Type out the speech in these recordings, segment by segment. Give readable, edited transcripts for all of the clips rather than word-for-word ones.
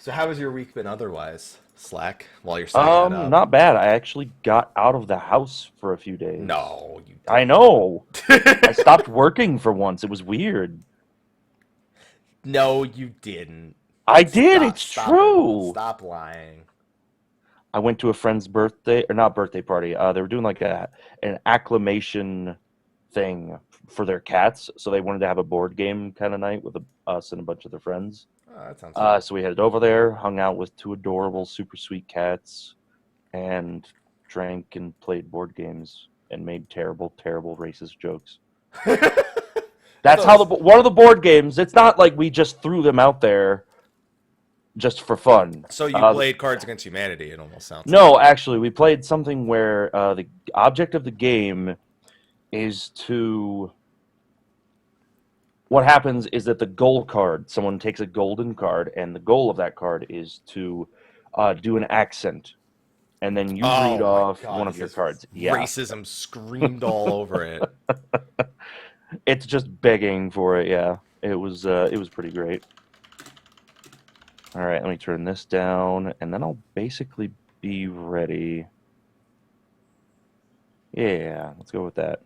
So how has your week been otherwise, Slack, while you're setting that up? Not bad. I actually got out of the house for a few days. No, you I didn't. know. I stopped working for once. It was weird. No, you didn't. I did. Stop, It's stop it. true. Stop lying. I went to a friend's birthday, or not birthday party. They were doing like an acclimation thing for their cats, so they wanted to have a board game kind of night with us and a bunch of their friends. Oh, that sounds fun. So we headed over there, hung out with two adorable, super sweet cats, and drank and played board games and made terrible, terrible racist jokes. That's how one of the board games. It's not like we just threw them out there just for fun. So you played Cards Against Humanity, it almost sounds No, like. actually, we played something where the object of the game is to... What happens is that the goal card, someone takes a golden card, and the goal of that card is to do an accent. And then you read off one of your cards. Yeah. Racism screamed all over it. It's just begging for it, yeah. It was pretty great. All right, let me turn this down, and then I'll basically be ready. Yeah, let's go with that.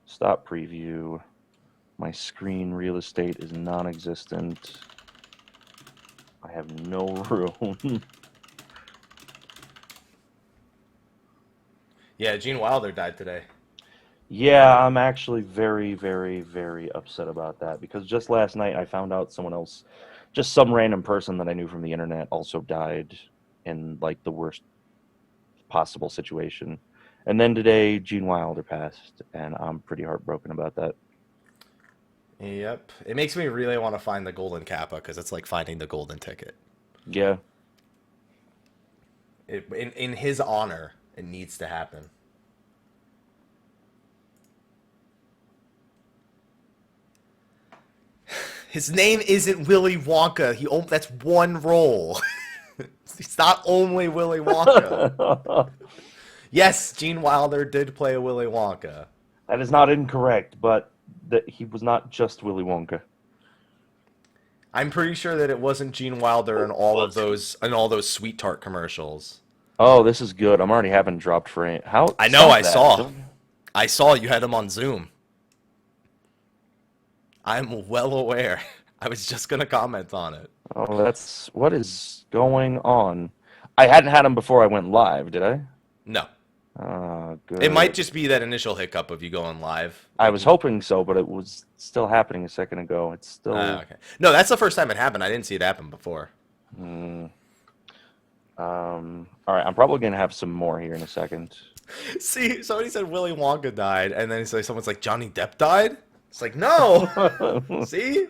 Stop preview. My screen real estate is non-existent. I have no room. Yeah, Gene Wilder died today. Yeah, I'm actually very, very, very upset about that, because just last night I found out someone else, just some random person that I knew from the internet, also died in like the worst possible situation. And then today Gene Wilder passed, and I'm pretty heartbroken about that. Yep. It makes me really want to find the golden kappa, because it's like finding the golden ticket. Yeah. In his honor, it needs to happen. His name isn't Willy Wonka. That's one role. He's not only Willy Wonka. Yes, Gene Wilder did play a Willy Wonka. That is not incorrect, but that he was not just Willy Wonka. I'm pretty sure that it wasn't Gene Wilder in all those Sweet Tart commercials. Oh, this is good. I'm already having dropped frame. How? I know. I that. saw. I saw you had him on Zoom. I'm well aware. I was just gonna comment on it. Oh, that's what is going on. I hadn't had him before I went live, did I? No. Good. It might just be that initial hiccup of you going live. I was hoping so, but it was still happening a second ago. It's still... Okay. No, that's the first time it happened. I didn't see it happen before. All right, I'm probably going to have some more here in a second. See, somebody said Willy Wonka died, and then someone's like, Johnny Depp died? It's like, no! See?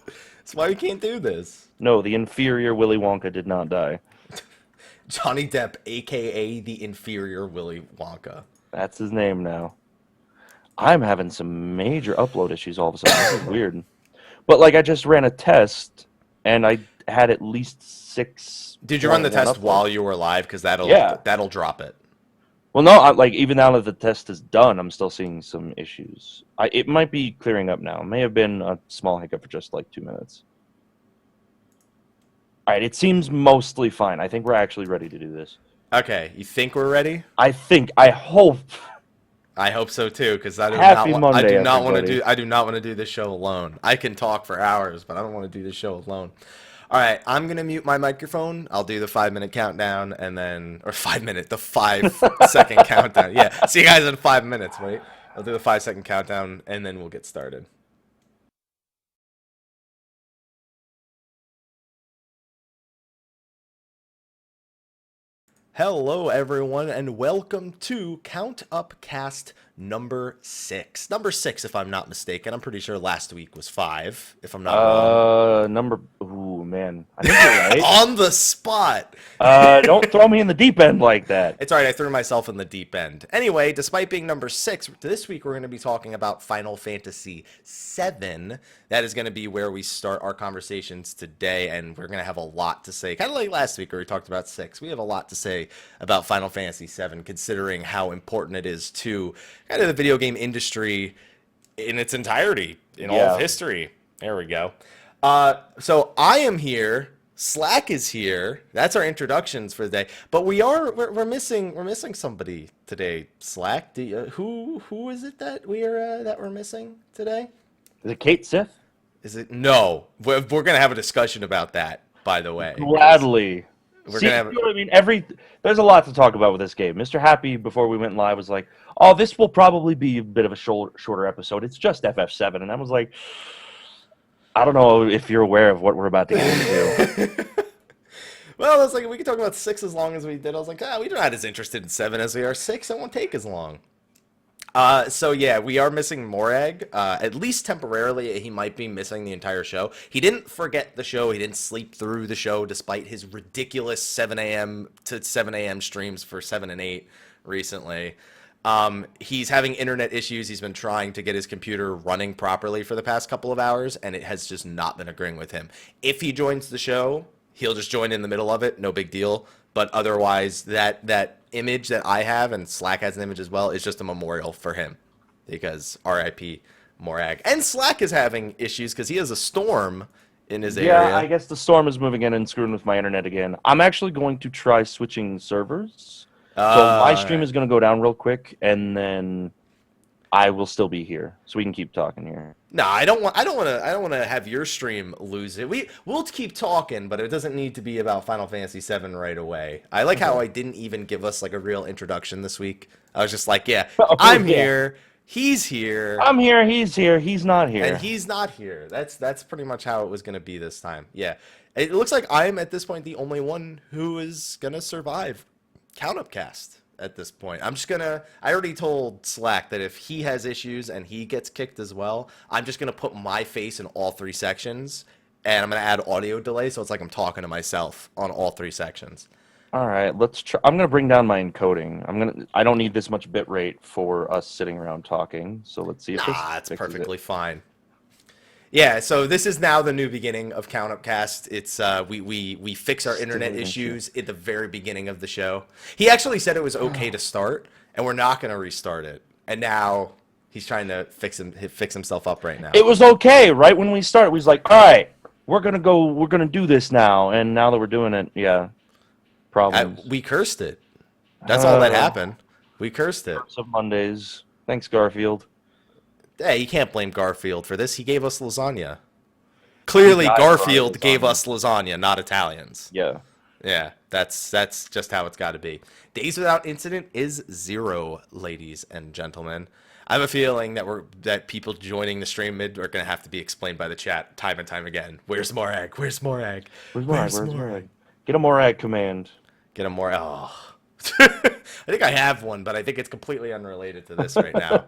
That's why we can't do this. No, the inferior Willy Wonka did not die. Johnny Depp, a.k.a. the inferior Willy Wonka. That's his name now. I'm having some major upload issues all of a sudden. This is weird. But, like, I just ran a test, and I had at least 6... Did you run the test while you were live? Because that'll drop it. Well, no, like, even now that the test is done, I'm still seeing some issues. It might be clearing up now. It may have been a small hiccup for just, like, 2 minutes. All right, it seems mostly fine. I think we're actually ready to do this. Okay, you think we're ready? I hope. I hope so too, because I do not want to do this show alone. I can talk for hours, but I don't want to do this show alone. All right, I'm gonna mute my microphone. I'll do the 5-minute countdown, and then the 5-second countdown. Yeah, see you guys in 5 minutes. Wait, I'll do the 5-second countdown, and then we'll get started. Hello, everyone, and welcome to Count Up Cast number 6. Number 6, if I'm not mistaken. I'm pretty sure last week was 5, if I'm not wrong. Ooh, man. I think you're right. On the spot! Don't throw me in the deep end like that. It's alright, I threw myself in the deep end. Anyway, despite being number 6, this week we're going to be talking about Final Fantasy VII. That is going to be where we start our conversations today, and we're going to have a lot to say. Kind of like last week where we talked about 6. We have a lot to say about Final Fantasy VII, considering how important it is to kind of the video game industry in its entirety, in all of history. There we go. So I am here Slack is here. That's our introductions for the day. But we're missing somebody today. Slack. Who is it that we're missing today? Is it Kate Sith? Is it no? We're gonna have a discussion about that. By the way, 'cause Gladly. we're See, gonna you have. know what I mean? There's a lot to talk about with this game. Mr. Happy, before we went live, was like, "Oh, this will probably be a bit of a shorter episode. It's just FF7," and I was like, "I don't know if you're aware of what we're about to get into." Well, I was like, we can talk about 6 as long as we did. I was like, we're not as interested in 7 as we are 6. It won't take as long. So yeah, we are missing Morag. At least temporarily, he might be missing the entire show. He didn't forget the show. He didn't sleep through the show, despite his ridiculous 7 a.m. to 7 a.m. streams for 7 and 8 recently. He's having internet issues. He's been trying to get his computer running properly for the past couple of hours, and it has just not been agreeing with him. If he joins the show, he'll just join in the middle of it. No big deal. But otherwise, that image that I have, and Slack has an image as well, is just a memorial for him. Because RIP Morag. And Slack is having issues because he has a storm in his area. Yeah, I guess the storm is moving in and screwing with my internet again. I'm actually going to try switching servers. So my stream is going to go down real quick, and then I will still be here, so we can keep talking here. No, I don't want to have your stream lose it. We'll keep talking, but it doesn't need to be about Final Fantasy VII right away. I like how I didn't even give us like a real introduction this week. I was just like, yeah, I'm here, he's here. I'm here, he's here, he's not here. And he's not here. That's pretty much how it was going to be this time. Yeah. It looks like I'm at this point the only one who is going to survive Count Upcast. At this point, I already told Slack that if he has issues and he gets kicked as well, I'm just gonna put my face in all 3 sections, and I'm gonna add audio delay, so it's like I'm talking to myself on all 3 sections. All right, let's try. I'm gonna bring down my encoding. I don't need this much bit rate for us sitting around talking, so let's see if this It's perfectly fine. Yeah, so this is now the new beginning of Count Upcast. It's we fix our internet issues at the very beginning of the show. He actually said it was okay to start, and we're not going to restart it. And now he's trying to fix himself up right now. It was okay right when we started. We was like, all right, we're gonna do this now. And now that we're doing it, yeah, problems. We cursed it. That's all that happened. We cursed it. Some Mondays. Thanks, Garfield. Hey, you can't blame Garfield for this. He gave us lasagna. Clearly, Garfield gave us lasagna, not Italians. Yeah. Yeah, that's just how it's got to be. Days without incident is 0, ladies and gentlemen. I have a feeling that people joining the stream mid are going to have to be explained by the chat time and time again. Where's Morag? Where's Morag? Where's Morag? Get a Morag command. Get a Morag. Oh. I think I have one, but I think it's completely unrelated to this right now.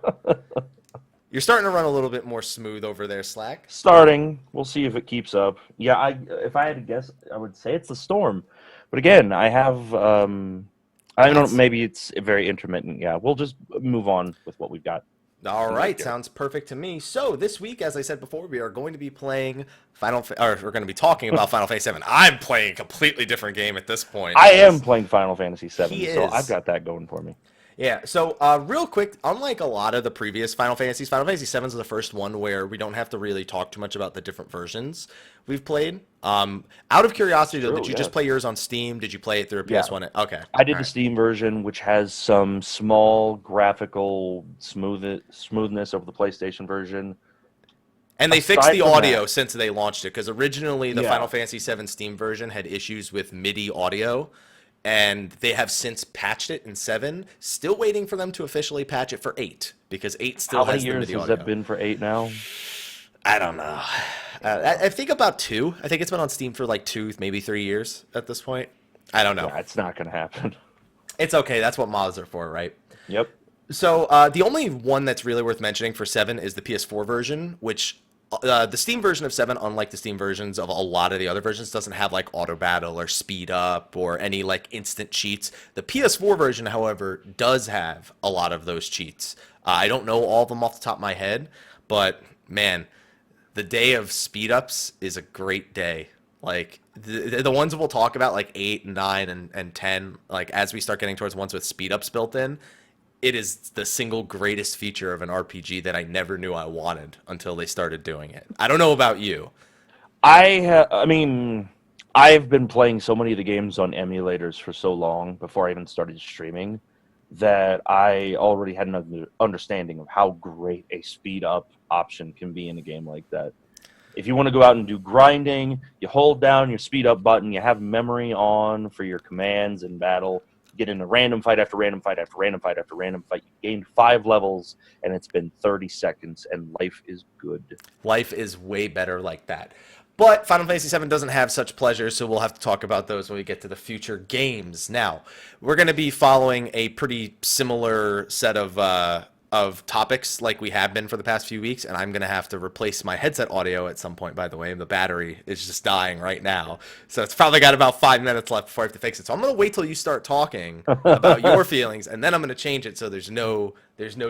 You're starting to run a little bit more smooth over there, Slack. Starting. We'll see if it keeps up. Yeah, if I had to guess, I would say it's the storm. But again, I have, I don't know, maybe it's very intermittent. Yeah, we'll just move on with what we've got. All right, sounds perfect to me. So this week, as I said before, we are going to be playing we're going to be talking about Final Fantasy VII. I'm playing a completely different game at this point. I am playing Final Fantasy VII, so I've got that going for me. Yeah, so real quick, unlike a lot of the previous Final Fantasies, Final Fantasy VII is the first one where we don't have to really talk too much about the different versions we've played. Out of curiosity, though, did you just play yours on Steam? Did you play it through a PS1? Yeah. Okay. I did the Steam version, which has some small graphical smoothness over the PlayStation version. And they fixed the audio since they launched it, because originally the Final Fantasy VII Steam version had issues with MIDI audio. And they have since patched it in 7. Still waiting for them to officially patch it for 8, because 8 still has the MIDI audio. How many years has that been for 8 now? I don't know. I think about 2. I think it's been on Steam for like 2, maybe 3 years at this point. I don't know. Yeah, it's not going to happen. It's okay. That's what mods are for, right? Yep. So the only one that's really worth mentioning for 7 is the PS4 version, which the Steam version of 7, unlike the Steam versions of a lot of the other versions, doesn't have like auto battle or speed up or any like instant cheats. The PS4 version, however, does have a lot of those cheats. I don't know all of them off the top of my head, but man, the day of speed ups is a great day. Like the ones we'll talk about, like 8, 9, and 10, like as we start getting towards ones with speed ups built in, it is the single greatest feature of an RPG that I never knew I wanted until they started doing it. I don't know about you. I mean, I've been playing so many of the games on emulators for so long before I even started streaming that I already had an understanding of how great a speed up option can be in a game like that. If you want to go out and do grinding, you hold down your speed up button, you have memory on for your commands in battle, get in a random fight after random fight after random fight after random fight. You gained 5 levels, and it's been 30 seconds, and life is good. Life is way better like that. But Final Fantasy VII doesn't have such pleasure, so we'll have to talk about those when we get to the future games. Now, we're going to be following a pretty similar set of topics like we have been for the past few weeks, and I'm going to have to replace my headset audio at some point, by the way. The battery is just dying right now, so it's probably got about 5 minutes left before I have to fix it. So I'm going to wait till you start talking about your feelings, and then I'm going to change it so there's no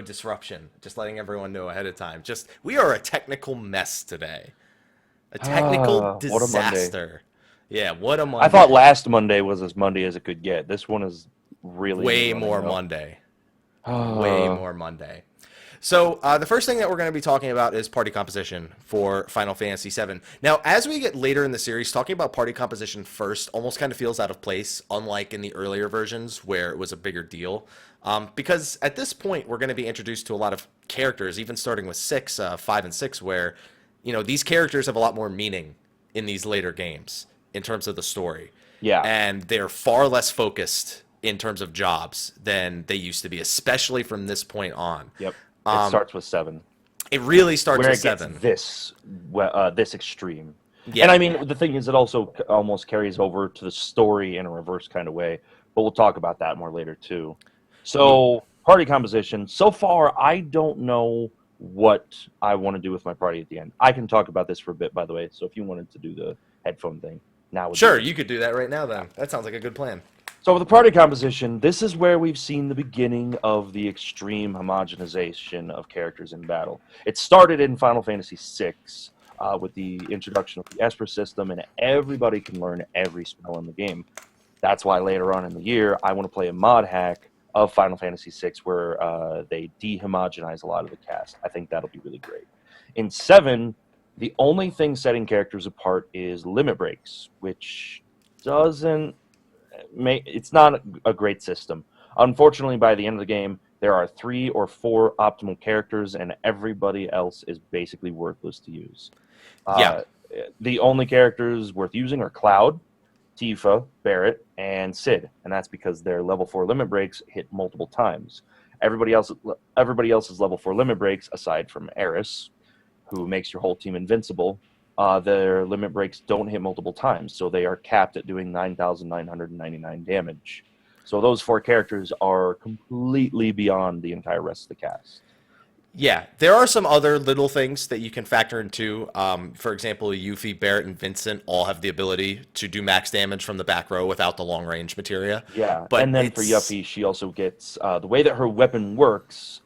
disruption. Just letting everyone know ahead of time. We are a technical mess today. A technical disaster. Yeah, what a Monday. I thought last Monday was as Monday as it could get. This one is really way more Monday. Way more Monday. So the first thing that we're going to be talking about is party composition for Final Fantasy VII. Now, as we get later in the series, talking about party composition first almost kind of feels out of place, unlike in the earlier versions where it was a bigger deal. Because at this point, we're going to be introduced to a lot of characters, even starting with 5 and 6, where these characters have a lot more meaning in these later games in terms of the story. Yeah. And they're far less focused in terms of jobs than they used to be, especially from this point on. Yep. It starts with 7. It really starts where with it gets 7. This extreme. Yeah. And I mean, the thing is, it also almost carries over to the story in a reverse kind of way. But we'll talk about that more later, too. So, party composition. So far, I don't know what I want to do with my party at the end. I can talk about this for a bit, by the way. So if you wanted to do the headphone thing, now sure, you could do that right now then. That sounds like a good plan. So with the party composition, this is where we've seen the beginning of the extreme homogenization of characters in battle. It started in Final Fantasy VI with the introduction of the Esper system, and everybody can learn every spell in the game. That's why later on in the year, I want to play a mod hack of Final Fantasy VI where they dehomogenize a lot of the cast. I think that'll be really great. In 7, the only thing setting characters apart is limit breaks, which doesn't it's not a great system. Unfortunately, by the end of the game, there are 3 or 4 optimal characters, and everybody else is basically worthless to use. The only characters worth using are Cloud, Tifa, Barrett, and Cid, and that's because their level 4 limit breaks hit multiple times. Everybody else's level 4 limit breaks, aside from Aerith, who makes your whole team invincible, their limit breaks don't hit multiple times, so they are capped at doing 9,999 damage. So those 4 characters are completely beyond the entire rest of the cast. Yeah, there are some other little things that you can factor into. For example, Yuffie, Barrett, and Vincent all have the ability to do max damage from the back row without the long-range materia. Yeah, but and then for Yuffie, she also gets, the way that her weapon works,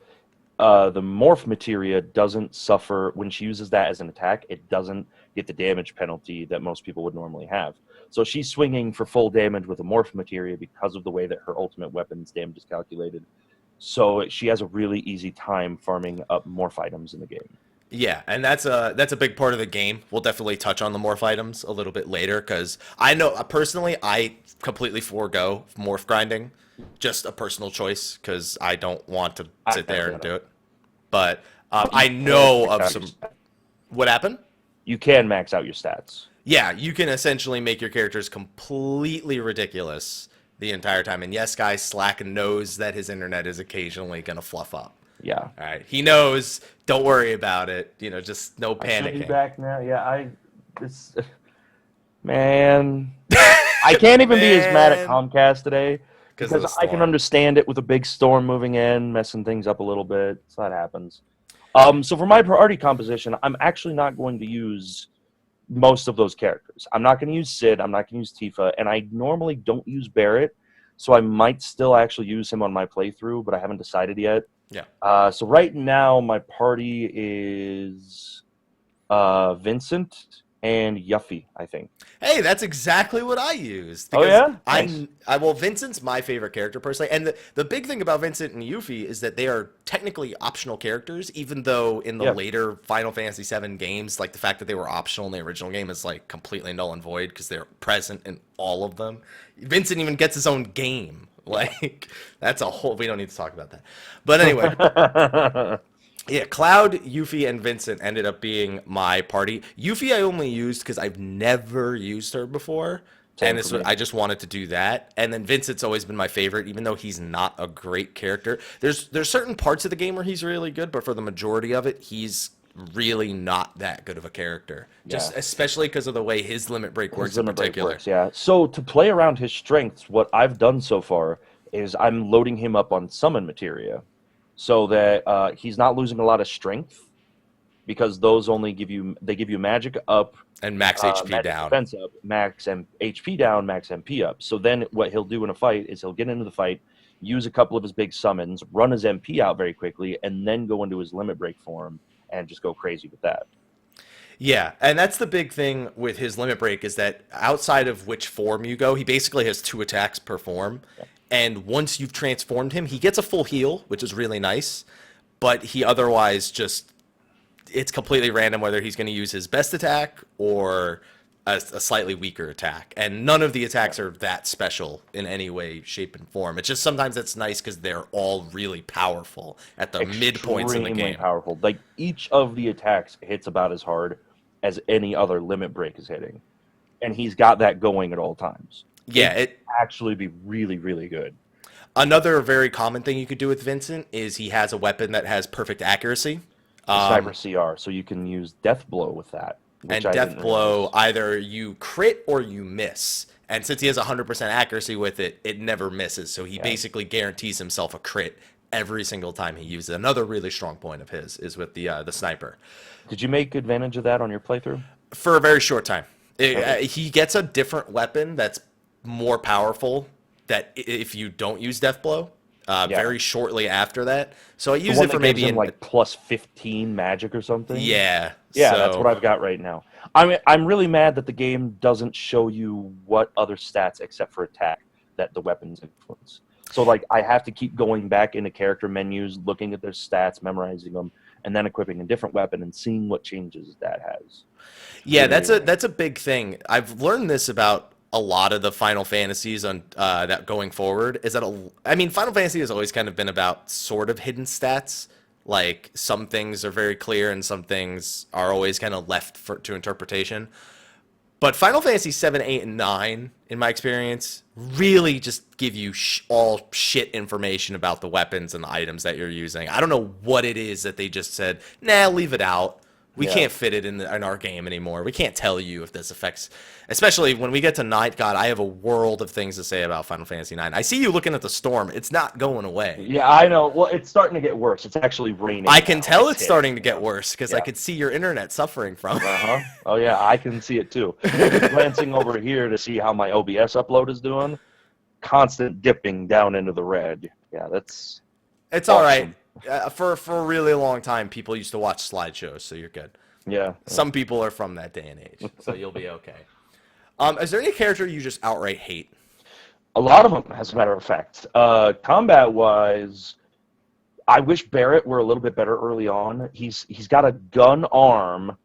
the morph materia doesn't suffer, when she uses that as an attack, it doesn't get the damage penalty that most people would normally have. So she's swinging for full damage with a morph materia because of the way that her ultimate weapon's damage is calculated. So she has a really easy time farming up morph items in the game. Yeah, and that's a big part of the game. We'll definitely touch on the morph items a little bit later, because I know, personally, I completely forego morph grinding. Just a personal choice, because I don't want to sit there and do it. But I know of some... What happened? You can max out your stats. Yeah, you can essentially make your characters completely ridiculous the entire time. And yes, guys, Slack knows that his internet is occasionally going to fluff up. Yeah. All right. He knows. Don't worry about it. Just no panicking. I should be back now. Yeah, man. I can't even be as mad at Comcast today because I can understand it with a big storm moving in, messing things up a little bit. So that happens. So for my party composition, I'm actually not going to use most of those characters. I'm not going to use Cid. I'm not going to use Tifa. And I normally don't use Barrett, so I might still actually use him on my playthrough, but I haven't decided yet. Yeah. So right now, my party is Vincent, and Yuffie, I think. Hey, that's exactly what I used Oh because yeah, nice. well, Vincent's my favorite character personally, and the big thing about Vincent and Yuffie is that they are technically optional characters, even though in the Yeah, later Final Fantasy VII games, like the fact that they were optional in the original game is like completely null and void because they're present in all of them. Vincent even gets his own game. yeah. Like that's a whole. We don't need to talk about that. But anyway, yeah, Cloud, Yuffie, and Vincent ended up being my party. Yuffie I only used because I've never used her before, and Same for me. I just wanted to do that. And then Vincent's always been my favorite, even though he's not a great character. There's certain parts of the game where he's really good, but for the majority of it, he's really not that good of a character. Yeah. Just especially because of the way his limit break works His in limit break particular. works, yeah. So to play around his strengths, what I've done so far is I'm loading him up on summon materia, so that he's not losing a lot of strength because those only give you magic up, And max HP magic down. defense up, HP down, max MP up. So then what he'll do in a fight is he'll get into the fight, use a couple of his big summons, run his MP out very quickly, and then go into his limit break form and just go crazy with that. Yeah, and that's the big thing with his limit break is that outside of which form you go, he basically has 2 attacks per form. And once you've transformed him, he gets a full heal, which is really nice. But he otherwise just, it's completely random whether he's going to use his best attack or a slightly weaker attack. And none of the attacks are that special in any way, shape, and form. It's just sometimes it's nice because they're all really powerful at the midpoints in the Extremely game. powerful. Like each of the attacks hits about as hard as any other limit break is hitting, and he's got that going at all times. Yeah, It'd actually be really, really good. another very common thing you could do with Vincent is he has a weapon that has perfect accuracy. The sniper CR, so you can use Death Blow with that, which And I Death didn't Blow, realize. either you crit or you miss. And since he has 100% accuracy with it, it never misses. So he Yeah. basically guarantees himself a crit every single time he uses it. Another really strong point of his is with the sniper. Did you make advantage of that on your playthrough? For a very short time. Okay. He gets a different weapon that's more powerful that if you don't use Death Blow, Yeah. very shortly after that. So I The use one it for that gives maybe him like plus 15 magic or something? yeah. Yeah, So that's what I've got right now. I'm really mad that the game doesn't show you what other stats except for attack that the weapons influence. So like I have to keep going back into character menus, looking at their stats, memorizing them, and then equipping a different weapon and seeing what changes that has. yeah, Really annoying. that's a big thing. I've learned this about a lot of the Final Fantasies on that going forward is that I mean Final Fantasy has always kind of been about sort of hidden stats. Like some things are very clear and some things are always kind of left to interpretation. But Final Fantasy 7, 8, and 9, in my experience, really just give you all shit information about the weapons and the items that you're using. I don't know what it is that they just said, nah, leave it out. We Yeah. can't fit it in our game anymore. We can't tell you if this affects, especially when we get to night. God, I have a world of things to say about Final Fantasy 9. I see you looking at the storm. It's not going away. Yeah, I know. Well, it's starting to get worse. It's actually raining. I can now. tell it's hit. starting to get worse because I Yeah. could see your internet suffering from it. Uh-huh. Oh yeah, I can see it too. Glancing over here to see how my OBS upload is doing. Constant dipping down into the red. Yeah, that's It's all right. awesome. For a really long time, people used to watch slideshows, so you're good. Yeah. Some people are from that day and age, so you'll be okay. Is there any character you just outright hate? A lot of them, as a matter of fact. Combat-wise, I wish Barrett were a little bit better early on. He's got a gun arm,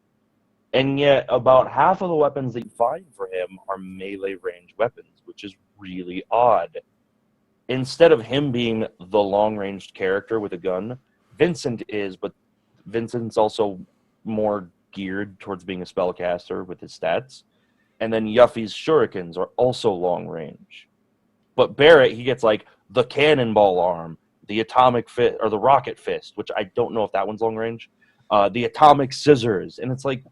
and yet about half of the weapons that you find for him are melee range weapons, which is really odd. Instead of him being the long-ranged character with a gun, Vincent is, but Vincent's also more geared towards being a spellcaster with his stats. And then Yuffie's shurikens are also long range. But Barrett, he gets like the cannonball arm, the atomic fist, or the rocket fist, which I don't know if that one's long range, the atomic scissors. And it's like,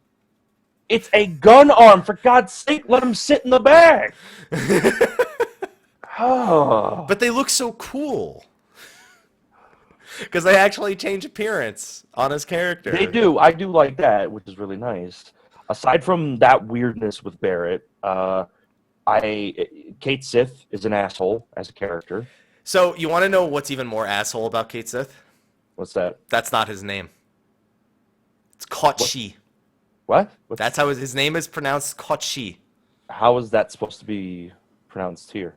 it's a gun arm, for God's sake, let him sit in the bag. Oh. But they look so cool. Because they actually change appearance on his character. They do. I do like that, which is really nice. Aside from that weirdness with Barrett, Kate Sith is an asshole as a character. So you want to know what's even more asshole about Kate Sith? What's that? That's not his name. It's Kochi. What? That's how his name is pronounced. Kochi. How is that supposed to be pronounced here?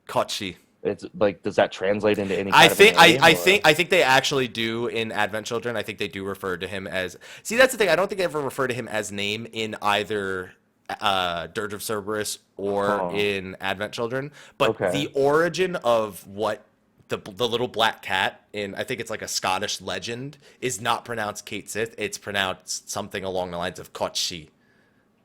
Kochi. It's like, does that translate into any kind of a name? I think they actually do in Advent Children. I think they do refer to him as. See, that's the thing. I don't think they ever refer to him as name in either Dirge of Cerberus or in Advent Children. But the origin of what the little black cat in, I think it's like a Scottish legend, is not pronounced Kate Sith. It's pronounced something along the lines of Kochi.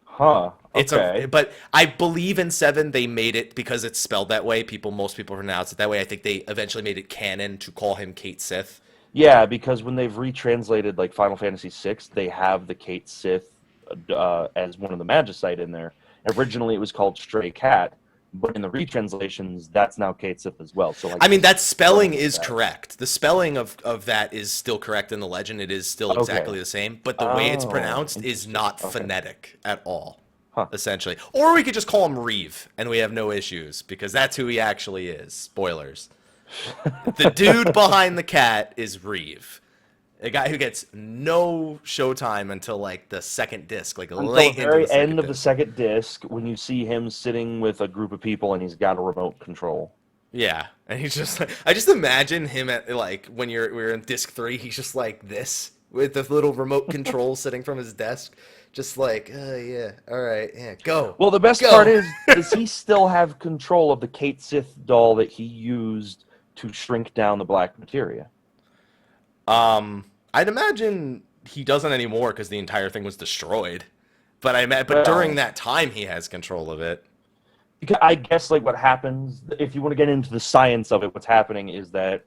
Huh. Okay. But I believe in 7 they made it because it's spelled that way. Most people pronounce it that way. I think they eventually made it canon to call him Kate Sith. Yeah, because when they've retranslated like Final Fantasy VI, they have the Kate Sith as one of the Magicite in there. Originally, it was called Stray Cat, but in the retranslations, that's now Kate Sith as well. So, like, I mean, that spelling is correct. The spelling of that is still correct in the legend. It is still exactly the same, but the way it's pronounced is not phonetic at all. Essentially. Or we could just call him Reeve, and we have no issues, because that's who he actually is. Spoilers. The dude behind the cat is Reeve. A guy who gets no showtime until, like, the second disc, like late into the very second end of the disc. second disc, when you see him sitting with a group of people and he's got a remote control. Yeah, and he's just like, I just imagine him at, like, when we're in disc 3, he's just like this, with the little remote control sitting from his desk. Just like, yeah, all right, yeah, go. Well, the best part is, does he still have control of the Kate Sith doll that he used to shrink down the black materia? I'd imagine he doesn't anymore because the entire thing was destroyed. But during that time, he has control of it. Because I guess, like, what happens, if you want to get into the science of it, what's happening is that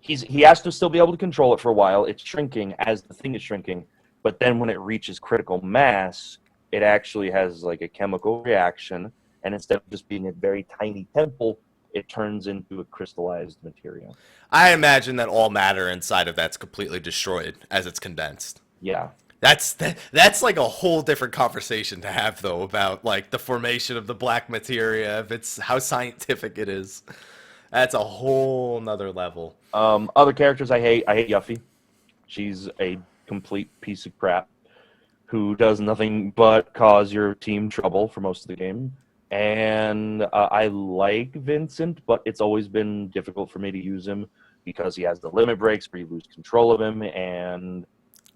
he has to still be able to control it for a while. It's shrinking as the thing is shrinking. But then when it reaches critical mass, it actually has like a chemical reaction, and instead of just being a very tiny temple, it turns into a crystallized material. I imagine that all matter inside of that's completely destroyed as it's condensed. Yeah. That's like a whole different conversation to have, though, about like the formation of the black materia, if it's how scientific it is. That's a whole nother level. Other characters I hate Yuffie. She's a complete piece of crap who does nothing but cause your team trouble for most of the game. And I like Vincent, but it's always been difficult for me to use him because he has the limit breaks where you lose control of him, and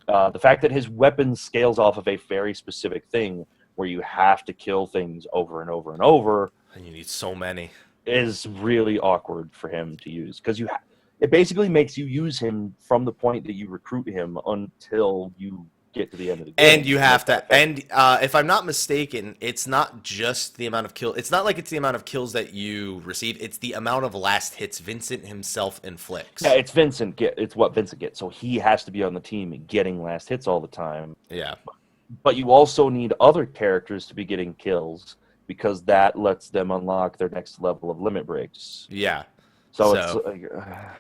the fact that his weapon scales off of a very specific thing where you have to kill things over and over and over. And you need so many. Is really awkward for him to use because it basically makes you use him from the point that you recruit him until you get to the end of the game. And you have to, and if I'm not mistaken, it's not just the amount of kills. It's not like it's the amount of kills that you receive. It's the amount of last hits Vincent himself inflicts. Yeah, it's what Vincent gets. So he has to be on the team getting last hits all the time. Yeah. But you also need other characters to be getting kills because that lets them unlock their next level of limit breaks. Yeah. So it's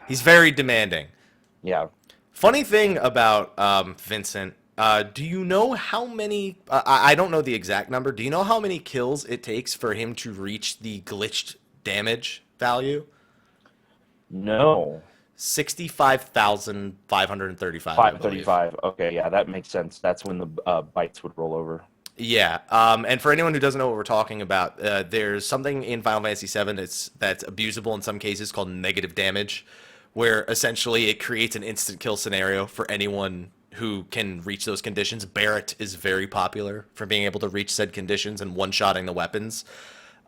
he's very demanding. Yeah. Funny thing about Vincent, do you know how many, I don't know the exact number, do you know how many kills it takes for him to reach the glitched damage value? No. 65,535. 535. Okay, yeah, that makes sense. That's when the bites would roll over. Yeah, and for anyone who doesn't know what we're talking about, there's something in Final Fantasy VII that's abusable in some cases called negative damage, where essentially it creates an instant kill scenario for anyone who can reach those conditions. Barrett is very popular for being able to reach said conditions and one-shotting the weapons.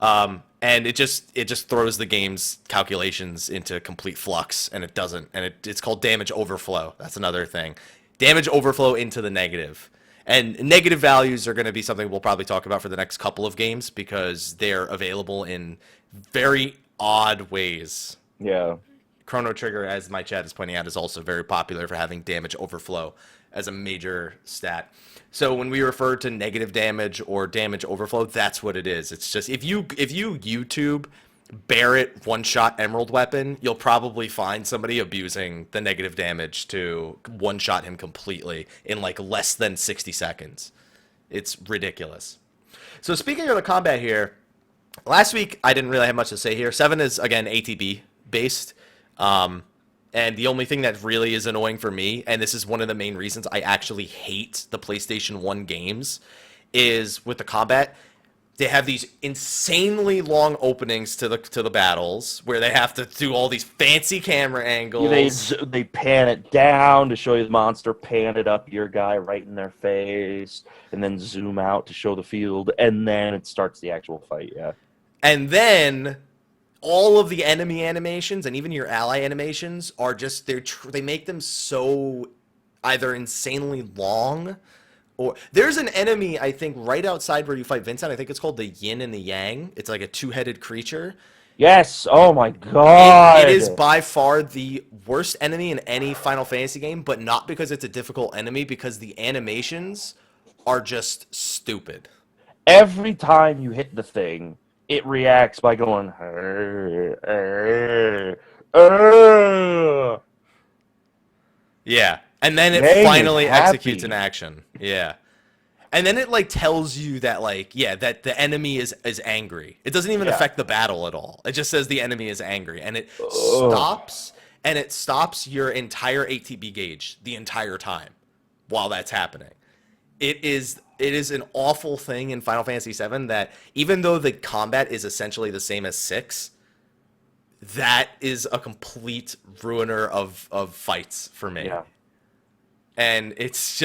And it just throws the game's calculations into complete flux, and it doesn't. And it's called damage overflow. That's another thing. Damage overflow into the negative. And negative values are going to be something we'll probably talk about for the next couple of games because they're available in very odd ways. Yeah. Chrono Trigger, as my chat is pointing out, is also very popular for having damage overflow as a major stat. So when we refer to negative damage or damage overflow, that's what it is. It's just if you YouTube Barrett one-shot emerald weapon, you'll probably find somebody abusing the negative damage to one-shot him completely in like less than 60 seconds. It's ridiculous. So speaking of the combat here, last week I didn't really have much to say here. 7 is, again, ATB based. And the only thing that really is annoying for me, and this is one of the main reasons I actually hate the PlayStation 1 games, is with the combat. They have these insanely long openings to the battles where they have to do all these fancy camera angles. They pan it down to show you the monster, pan it up your guy right in their face, and then zoom out to show the field, and then it starts the actual fight. Yeah, And then all of the enemy animations and even your ally animations are just they make them so either insanely long or there's an enemy I think right outside where you fight Vincent. I think it's called the Yin and the Yang. It's like a two-headed creature. yes. Oh my god, It is by far the worst enemy in any Final Fantasy game, but not because it's a difficult enemy, because the animations are just stupid. every time you hit the thing, it reacts by going. "Arr, arr, arr." Yeah. And then it Dang, finally it's happy. executes an action. Yeah. And then it like tells you that like that the enemy is angry. It doesn't even Yeah. affect the battle at all. It just says the enemy is angry and it Ugh. stops your entire ATB gauge the entire time while that's happening. It is an awful thing in Final Fantasy VII that even though the combat is essentially the same as 6, that is a complete ruiner of fights for me. Yeah. And it's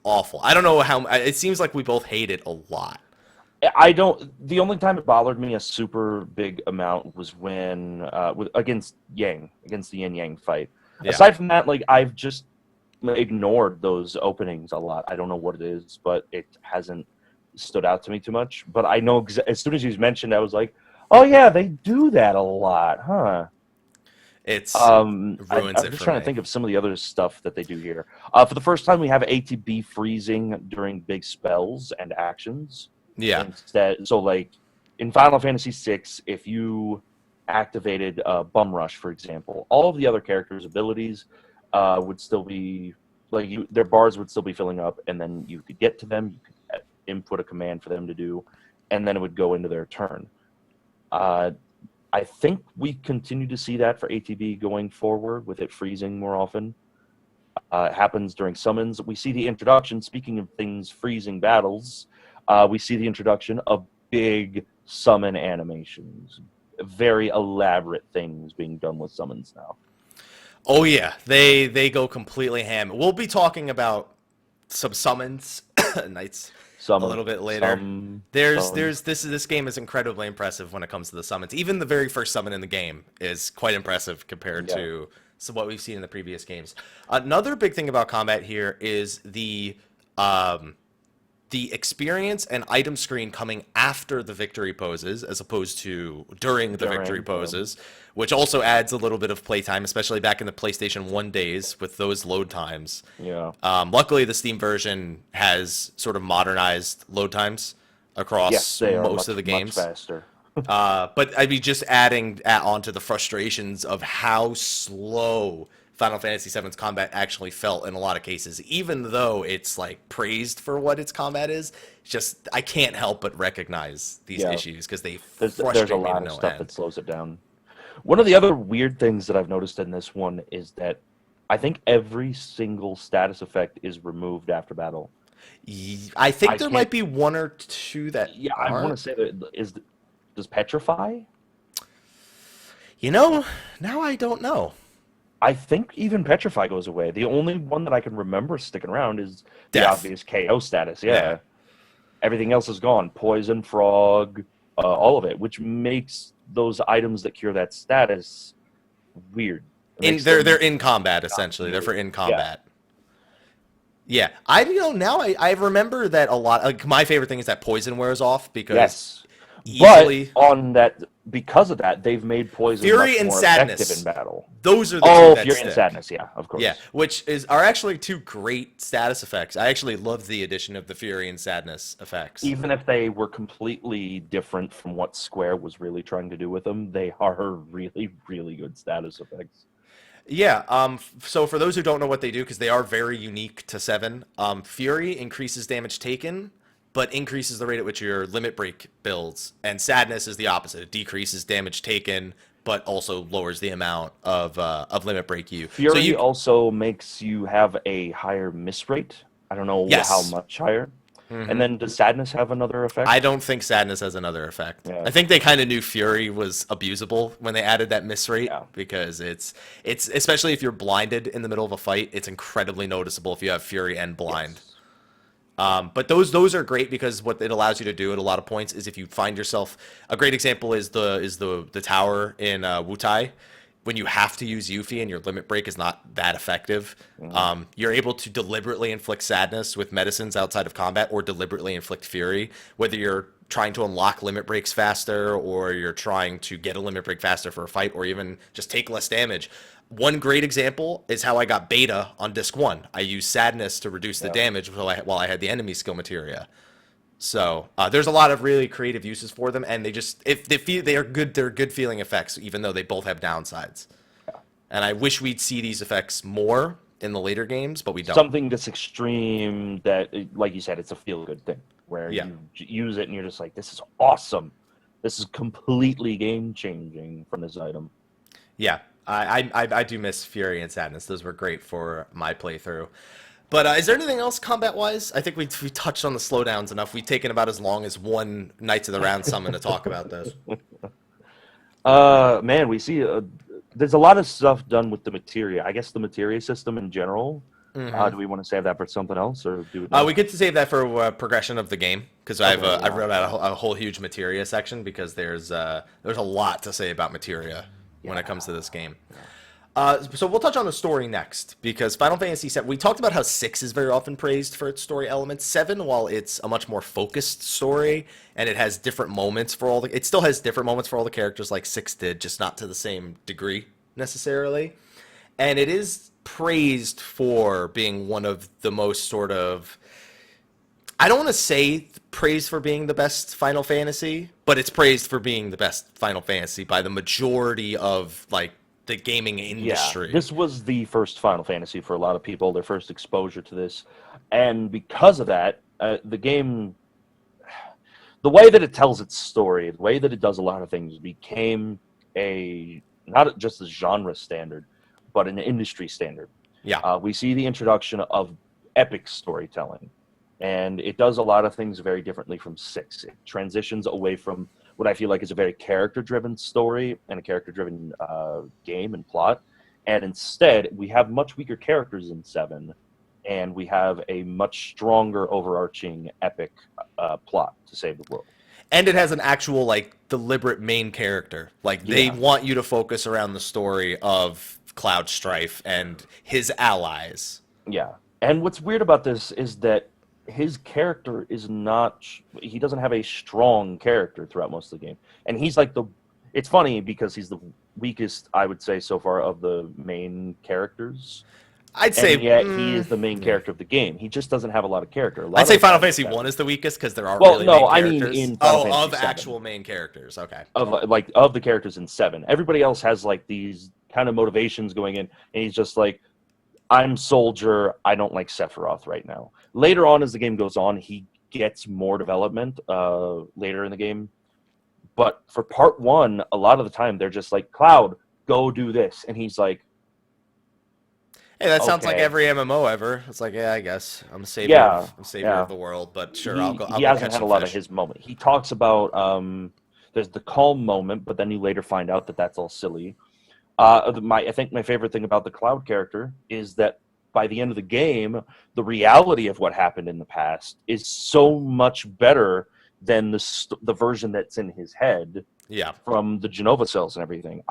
awful. I don't know how it seems like we both hate it a lot. I don't. The only time it bothered me a super big amount was when against the Yin Yang fight. Yeah. Aside from that, like I've just ignored those openings a lot. I don't know what it is, but it hasn't stood out to me too much. But I know as soon as you mentioned, I was like, oh yeah, they do that a lot, huh? It's I'm ruins it just for trying me. to think of some of the other stuff that they do here. For the first time, we have ATB freezing during big spells and actions. Yeah. Instead, so like in Final Fantasy VI, if you activated Bum Rush, for example, all of the other characters' abilities would still be like their bars would still be filling up, and then you could get to them. You could input a command for them to do, and then it would go into their turn. I think we continue to see that for ATB going forward, with it freezing more often. It happens during summons. We see the introduction, speaking of things freezing battles, we see the introduction of big summon animations. Very elaborate things being done with summons now. Oh yeah, they go completely ham. We'll be talking about some summons nights a little bit later. This game is incredibly impressive when it comes to the summons. Even the very first summon in the game is quite impressive compared to what we've seen in the previous games. Another big thing about combat here is the experience and item screen coming after the victory poses as opposed to during the victory poses, which also adds a little bit of playtime, especially back in the PlayStation 1 days with those load times. Yeah. Luckily, the Steam version has sort of modernized load times across most of the games. Much faster. But I'd be just adding on to the frustrations of how slow Final Fantasy VII's combat actually felt in a lot of cases, even though it's like praised for what its combat is. Just I can't help but recognize these issues because there's a lot of stuff that slows it down. One of the other weird things that I've noticed in this one is that I think every single status effect is removed after battle. I think there might be one or two that I want to say that does Petrify? Now I don't know. I think even Petrify goes away. The only one that I can remember sticking around is the Death. obvious KO status. Yeah. Everything else is gone. Poison, frog, all of it, which makes those items that cure that status weird. They're in combat essentially. They're for in combat. Yeah, I remember that a lot. Like my favorite thing is that poison wears off because but on that, because of that, they've made poison Fury much and more Sadness effective in battle. Those are the two that Fury stick. and Sadness, yeah, of course. Yeah, which are actually two great status effects. I actually love the addition of the Fury and Sadness effects. Even if they were completely different from what Square was really trying to do with them, they are really, really good status effects. Yeah, so for those who don't know what they do, because they are very unique to 7, Fury increases damage taken, but increases the rate at which your limit break builds, and Sadness is the opposite. It decreases damage taken, but also lowers the amount of limit break you. So Fury you also makes you have a higher miss rate. I don't know how yes. much higher. And Hmm. then does Sadness have another I effect? don't think Sadness has another effect. Yeah, I think they kind of knew Fury was abusable when they added that miss rate yeah, because it's especially if you're blinded in the middle of a fight, it's incredibly noticeable if you have Fury and blind. yes, But those are great because what it allows you to do at a lot of points is if you find yourself a great example is the tower in Wutai. When you have to use Yuffie and your limit break is not that effective, mhm, you're able to deliberately inflict sadness with medicines outside of combat or deliberately inflict fury, whether you're trying to unlock limit breaks faster or you're trying to get a limit break faster for a fight or even just take less damage. One great example is how I got beta on disc one. I used sadness to reduce the yeah. damage while I had the enemy skill materia. So there's a lot of really creative uses for them, and they just if they feel they are good, they're good feeling effects, even though they both have downsides. And I wish we'd see these effects more in the later games, but we don't. Something that's extreme that, like you said, it's a feel good thing where Yeah, you use it and you're just like, this is awesome. This is completely game changing from this item. yeah. I do miss Fury and Sadness. Those were great for my playthrough. But is there anything else combat-wise? I think we touched on the slowdowns enough. We've taken about as long as one Knights of the Round summon to talk about this. Man, we see there's a lot of stuff done with the materia. I guess the materia system in general. Hmm. Do we want to save that for something else or do it now? We get to save that for progression of the game because Okay, I've yeah. wrote out a whole huge materia section because there's a lot to say about materia when it comes to this game. So we'll touch on the story next because Final Fantasy VII. We talked about how 6 is very often praised for its story elements. 7, while it's a much more focused story and it has different moments for all the, it still has different moments for all the characters like 6 did, just not to the same degree necessarily. And it is praised for being one of the most sort of, I don't want to say praised for being the best Final Fantasy, but it's praised for being the best Final Fantasy by the majority of like the gaming Yeah, industry. this was the first Final Fantasy for a lot of people, their first exposure to this. And because of that, the game, the way that it tells its story, the way that it does a lot of things became a, not just a genre standard, but an industry standard. Yeah. We see the introduction of epic storytelling, and it does a lot of things very differently from 6. It transitions away from what I feel like is a very character-driven story and a character-driven game and plot, and instead we have much weaker characters in 7, and we have a much stronger overarching epic plot to save the world. And it has an actual like deliberate main character. Like they Yeah, want you to focus around the story of Cloud Strife and his allies. yeah. And what's weird about this is that his character is not, he doesn't have a strong character throughout most of the game. And he's like the, it's funny because he's the weakest, I would say, so far of the main characters. I'd And say yet he is the main character of the game. He just doesn't have a lot of character. A lot I'd say of the Final time Fantasy it's 1 is the weakest because there aren't well, really no, main I mean characters. in Final Oh, Fantasy of VII. actual main characters. Okay. Of the characters in 7. Everybody else has like these kind of motivations going in, and he's just like, I'm soldier. I don't like Sephiroth right now. Later on, as the game goes on, he gets more development later in the game. But for part 1, a lot of the time they're just like, Cloud, go do this, and he's like, Hey, that sounds like okay, every MMO ever. It's like, yeah, I guess I'm a savior. yeah, I'm a savior yeah. of the world, but sure, He I'll go hasn't catch had a some lot of fish. his moment. He talks about there's the calm moment, but then you later find out that that's all silly. I think my favorite thing about the Cloud character is that by the end of the game, the reality of what happened in the past is so much better than the version that's in his head Yeah. from the Jenova cells and everything.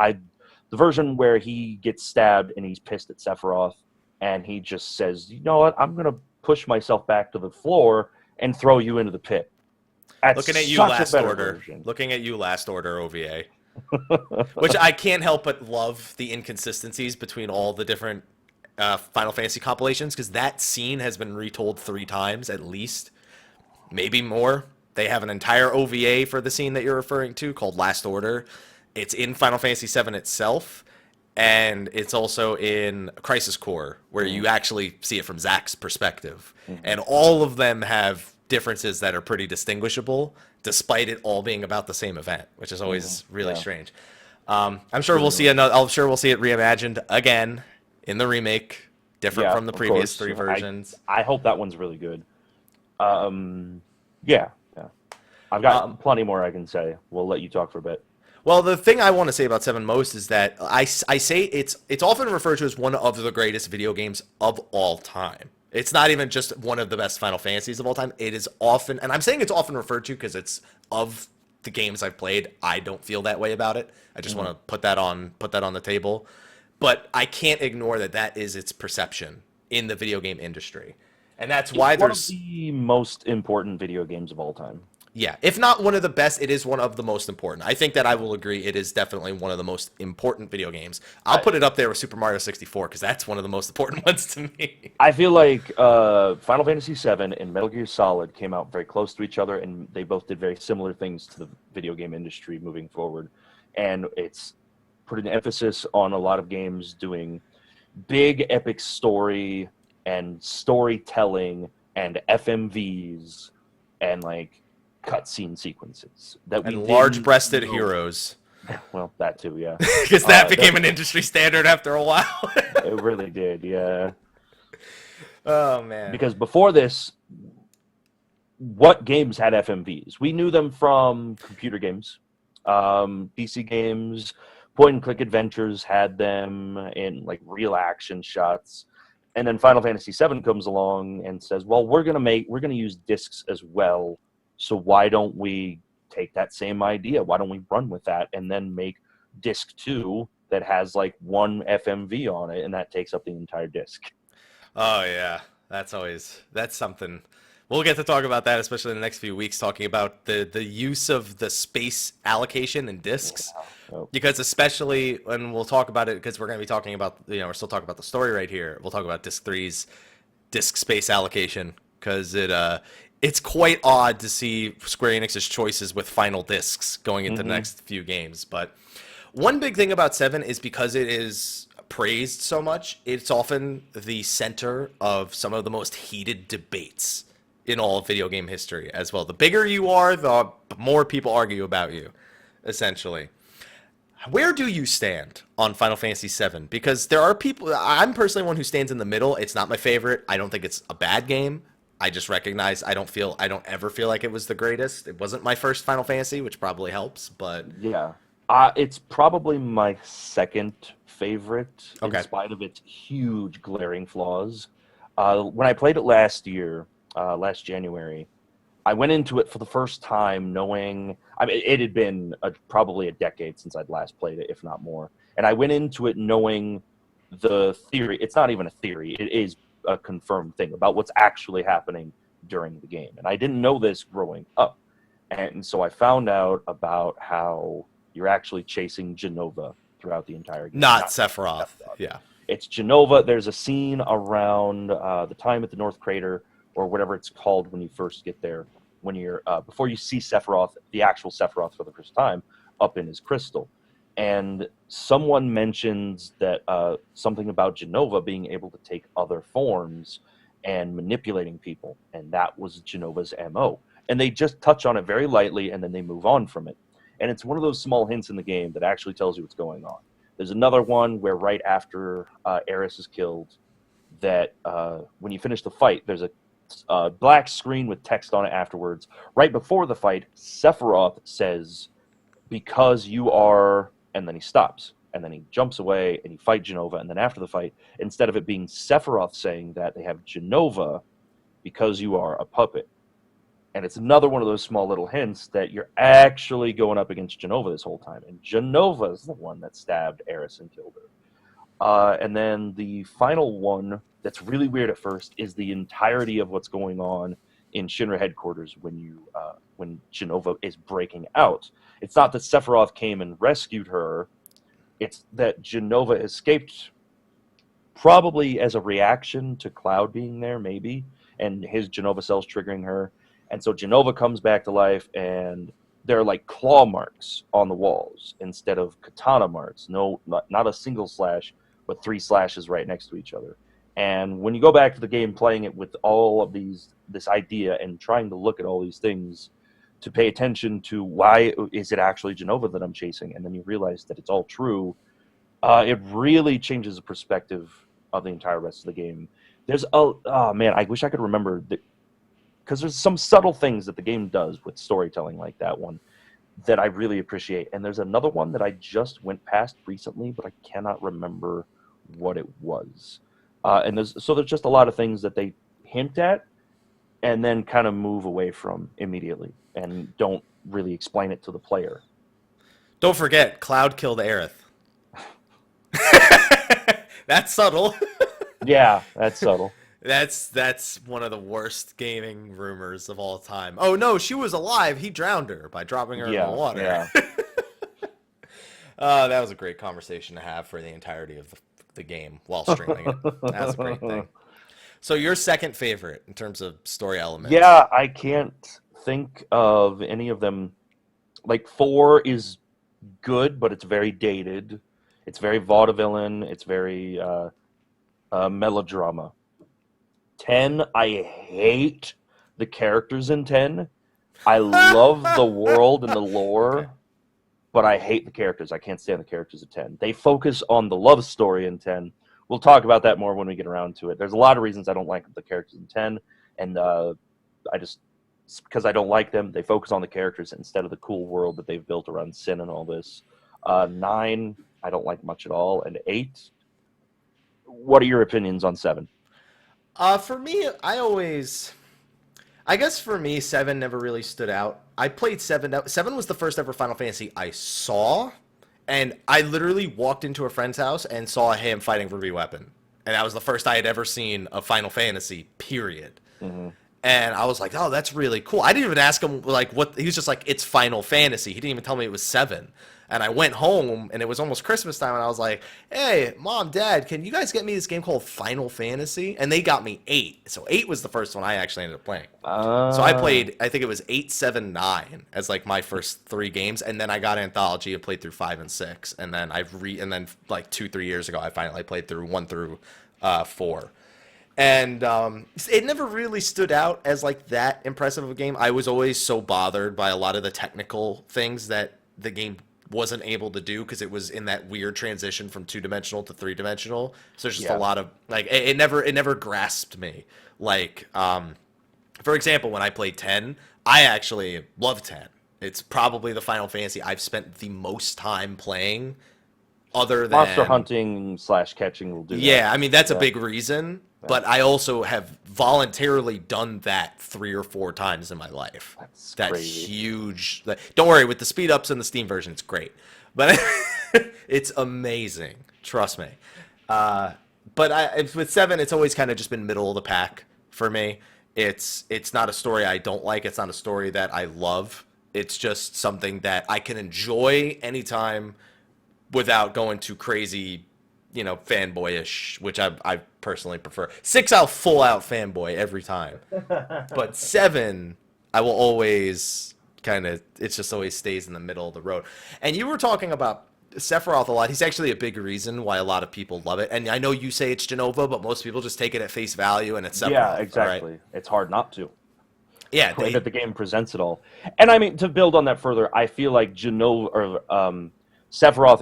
The version where he gets stabbed and he's pissed at Sephiroth and he just says, "You know what? I'm gonna push myself back to the floor and throw you into the pit." That's Looking at you, such a Last better Order. version. Looking at you, Last Order OVA. Which I can't help but love the inconsistencies between all the different Final Fantasy compilations because that scene has been retold 3 times at least, maybe more. They have an entire OVA for the scene that you're referring to called Last Order. It's in Final Fantasy VII itself, and it's also in Crisis Core, where you actually see it from Zack's perspective. And all of them have differences that are pretty distinguishable, despite it all being about the same event, which is always really Yeah. strange. I'm sure we'll see another. I'm sure we'll see it reimagined again in the remake, different Yeah, from the of previous course. 3 versions. I hope that one's really good. Yeah, yeah. I've Um, got plenty more I can say. We'll let you talk for a bit. Well, the thing I want to say about Seven most is that I say it's often referred to as one of the greatest video games of all time. It's not even just one of the best Final Fantasies of all time. It is often, and I'm saying it's often referred to because it's of the games I've played. I don't feel that way about it. I just want to put that on the table. But I can't ignore that that is its perception in the video game industry, and that's It's why one of there's the most important video games of all time. yeah, if not one of the best, it is one of the most important. I think that I will agree it is definitely one of the most important video games. I'll put it up there with Super Mario 64 because that's one of the most important ones to me. I feel like Final Fantasy VII and Metal Gear Solid came out very close to each other, and they both did very similar things to the video game industry moving forward. And it's put an emphasis on a lot of games doing big epic story and storytelling and FMVs and like cutscene sequences that we And large-breasted didn't know. heroes. Well, that too, yeah. Because that became an industry standard after a while. It really did, yeah. Oh, man. Because before this, what games had FMVs? We knew them from computer games, PC games, point-and-click adventures had them in like real action shots, and then Final Fantasy VII comes along and says, "Well, we're gonna use discs as well. So why don't we take that same idea? Why don't we run with that and then make disc 2 that has like one FMV on it, and that takes up the entire disc?" Oh, yeah. That's something. We'll get to talk about that, especially in the next few weeks, talking about the use of the space allocation in discs. Oh. Because especially when we'll talk about it, because we're going to be talking about, we're still talking about the story right here. We'll talk about disc 3's disk space allocation, because it's quite odd to see Square Enix's choices with final discs going into the next few games. But one big thing about 7 is because it is praised so much, it's often the center of some of the most heated debates in all of video game history as well. The bigger you are, the more people argue about you, essentially. Where do you stand on Final Fantasy VII? Because there are people, I'm personally one who stands in the middle. It's not my favorite. I don't think it's a bad game. I just recognize I don't ever feel like it was the greatest. It wasn't my first Final Fantasy, which probably helps, but Yeah. It's probably my second favorite, in spite of its huge glaring flaws. When I played it last year, last January, I went into it for the first time knowing, I mean, it had been probably a decade since I'd last played it, if not more. And I went into it knowing the theory. It's not even a theory. It is a confirmed thing about what's actually happening during the game. And I didn't know this growing up. And so I found out about how you're actually chasing Jenova throughout the entire game. not Sephiroth. Yeah. It's Jenova. There's a scene around the time at the North Crater, or whatever it's called when you first get there, when you're before you see Sephiroth, the actual Sephiroth for the first time, up in his crystal. And someone mentions that something about Jenova being able to take other forms and manipulating people, and that was Jenova's MO. And they just touch on it very lightly, and then they move on from it. And it's one of those small hints in the game that actually tells you what's going on. There's another one where right after Aerith is killed, that when you finish the fight, there's a black screen with text on it afterwards. Right before the fight, Sephiroth says, "Because you are," and then he stops. And then he jumps away and you fight Jenova. And then after the fight, instead of it being Sephiroth saying that, they have Jenova, "Because you are a puppet." And it's another one of those small little hints that you're actually going up against Jenova this whole time. And Jenova is the one that stabbed Aerith and killed her. And then the final one that's really weird at first is the entirety of what's going on in Shinra headquarters when Jenova is breaking out. It's not that Sephiroth came and rescued her. It's that Jenova escaped, probably as a reaction to Cloud being there, maybe, and his Jenova cells triggering her. And so Jenova comes back to life, and there are like claw marks on the walls instead of katana marks. No, not a single slash, but 3 slashes right next to each other. And when you go back to the game playing it with all of this idea and trying to look at all these things to pay attention to why is it actually Jenova that I'm chasing, and then you realize that it's all true. It really changes the perspective of the entire rest of the game. There's oh man, I wish I could remember because there's some subtle things that the game does with storytelling like that one that I really appreciate. And there's another one that I just went past recently, but I cannot remember what it was. And there's just a lot of things that they hint at and then kind of move away from immediately and don't really explain it to the player. Don't forget, Cloud killed Aerith. That's subtle. Yeah, that's subtle. That's one of the worst gaming rumors of all time. Oh no, she was alive. He drowned her by dropping her in the water. Yeah. That was a great conversation to have for the entirety of the game while streaming it. That's a great thing. So your second favorite in terms of story elements? Yeah, I can't think of any of them. Like 4 is good, but it's very dated. It's very vaudevillain. It's very melodrama. 10, I hate the characters in 10. I love the world and the lore, but I hate the characters. I can't stand the characters of 10. They focus on the love story in 10. We'll talk about that more when we get around to it. There's a lot of reasons I don't like the characters in 10, and because I don't like them, they focus on the characters instead of the cool world that they've built around Sin and all this. 9, I don't like much at all, and 8, what are your opinions on 7? For me, I guess for me, 7 never really stood out. I played 7. 7 was the first ever Final Fantasy I saw, and I literally walked into a friend's house and saw him fighting Ruby Weapon. And that was the first I had ever seen of Final Fantasy, period. Mm-hmm. And I was like, oh, that's really cool. I didn't even ask him, like, what. He was just like, it's Final Fantasy. He didn't even tell me it was 7. And I went home, and it was almost Christmas time, and I was like, hey, Mom, Dad, can you guys get me this game called Final Fantasy? And they got me 8. So 8 was the first one I actually ended up playing. So I played, I think it was 8, 7, 9 as, like, my first 3 games, and then I got Anthology and played through 5 and 6. And then like, 2-3 years ago, I finally played through 1 through 4. And it never really stood out as, like, that impressive of a game. I was always so bothered by a lot of the technical things that the game wasn't able to do because it was in that weird transition from 2-dimensional to 3-dimensional. So there's just a lot of, like, it never grasped me. Like, for example, when I played 10, I actually love 10. It's probably the Final Fantasy I've spent the most time playing, other than monster hunting / catching will do that. Yeah, I mean, that's a big reason. But I also have voluntarily done that 3 or 4 times in my life. That's that crazy. Huge. Don't worry, with the speed ups and the Steam version, it's great. But it's amazing. Trust me. But with 7, it's always kind of just been middle of the pack for me. It's not a story I don't like. It's not a story that I love. It's just something that I can enjoy anytime without going too crazy, fanboyish, which I personally prefer. 6, I'll full out fanboy every time. But 7, I will always it just always stays in the middle of the road. And you were talking about Sephiroth a lot. He's actually a big reason why a lot of people love it. And I know you say it's Jenova, but most people just take it at face value and it's Sephiroth. Yeah, exactly. Right? It's hard not to. Yeah, the way that the game presents it all. And I mean, to build on that further, I feel like Sephiroth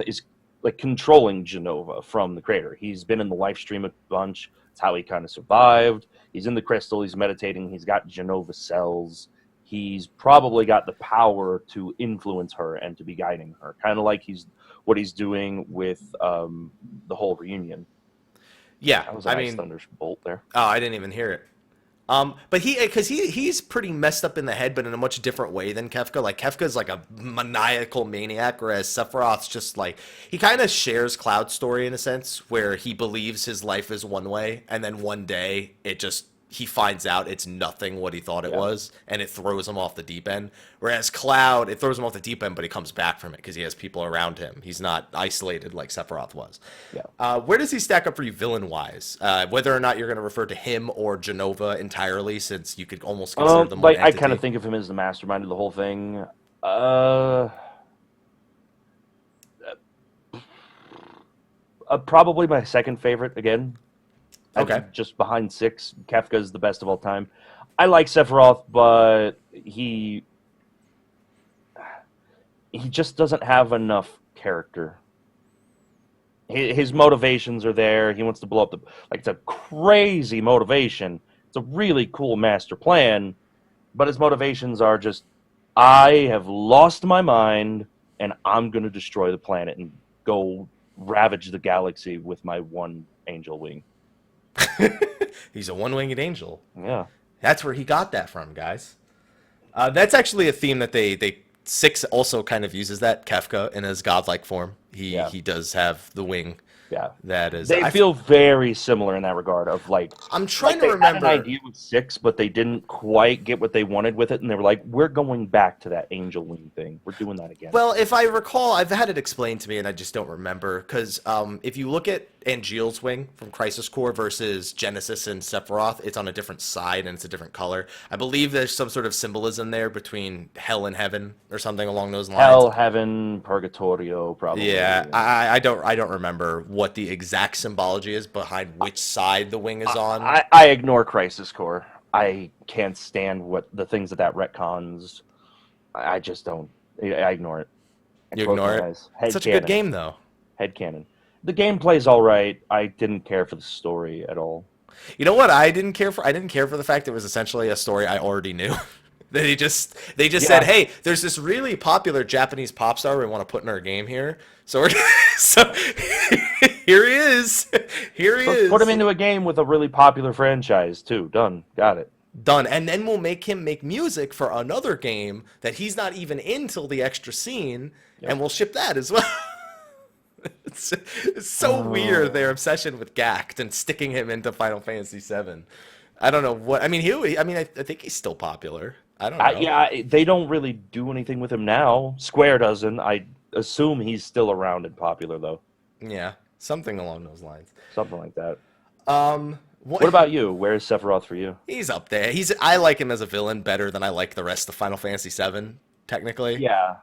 is like controlling Jenova from the creator. He's been in the live stream a bunch. That's how he kind of survived. He's in the crystal. He's meditating. He's got Jenova cells. He's probably got the power to influence her and to be guiding her. Kind of like what he's doing with the whole reunion. Yeah, that was a nice thunderbolt there. Oh, I didn't even hear it. But he's pretty messed up in the head, but in a much different way than Kefka. Like, Kefka's like a maniacal maniac, whereas Sephiroth's just like, he kind of shares Cloud's story in a sense, where he believes his life is one way, and then one day he finds out it's nothing what he thought it was, and it throws him off the deep end. Whereas Cloud, it throws him off the deep end, but he comes back from it because he has people around him. He's not isolated like Sephiroth was. Yeah. Where does he stack up for you villain-wise? Whether or not you're going to refer to him or Jenova entirely, since you could almost consider them one entity. I kind of think of him as the mastermind of the whole thing. Probably my second favorite again. Okay. Just behind 6, Kefka is the best of all time. I like Sephiroth, but he he just doesn't have enough character. His motivations are there. He wants to blow up it's a crazy motivation. It's a really cool master plan, but his motivations are just, I have lost my mind and I'm going to destroy the planet and go ravage the galaxy with my one angel wing. He's a one-winged angel. Yeah. That's where he got that from, guys. That's actually a theme that they 6 also kind of uses that. Kefka in his godlike form. He does have the wing. Yeah. That is. They feel very similar in that regard of I'm trying to they remember. had an idea with 6, but they didn't quite get what they wanted with it, and they were like, we're going back to that angel wing thing. We're doing that again. Well, if I recall, I've had it explained to me, and I just don't remember. Because if you look at Angeal's wing from Crisis Core versus Genesis and Sephiroth, it's on a different side and it's a different color. I believe there's some sort of symbolism there between hell and heaven or something along those lines. Hell, heaven, purgatorio, probably. Yeah, I don't remember what the exact symbology is behind which side the wing is on. I ignore Crisis Core. I can't stand what the things that retcons. I just don't. I ignore it. You ignore it? It's such a good game, though. Headcanon. The gameplay's all right. I didn't care for the story at all. You know what I didn't care for? I didn't care for the fact it was essentially a story I already knew. That they just said, hey, there's this really popular Japanese pop star we want to put in our game here. So here he is. Here he is. Put him into a game with a really popular franchise, too. Done. Got it. Done. And then we'll make him make music for another game that he's not even in till the extra scene, and we'll ship that as well. It's so weird, their obsession with Gact and sticking him into Final Fantasy VII. I don't know what... I mean, I think he's still popular. I don't know. Yeah, they don't really do anything with him now. Square doesn't. I assume he's still around and popular, though. Yeah, something along those lines. Something like that. What about you? Where is Sephiroth for you? He's up there. I like him as a villain better than I like the rest of Final Fantasy VII, technically. Yeah.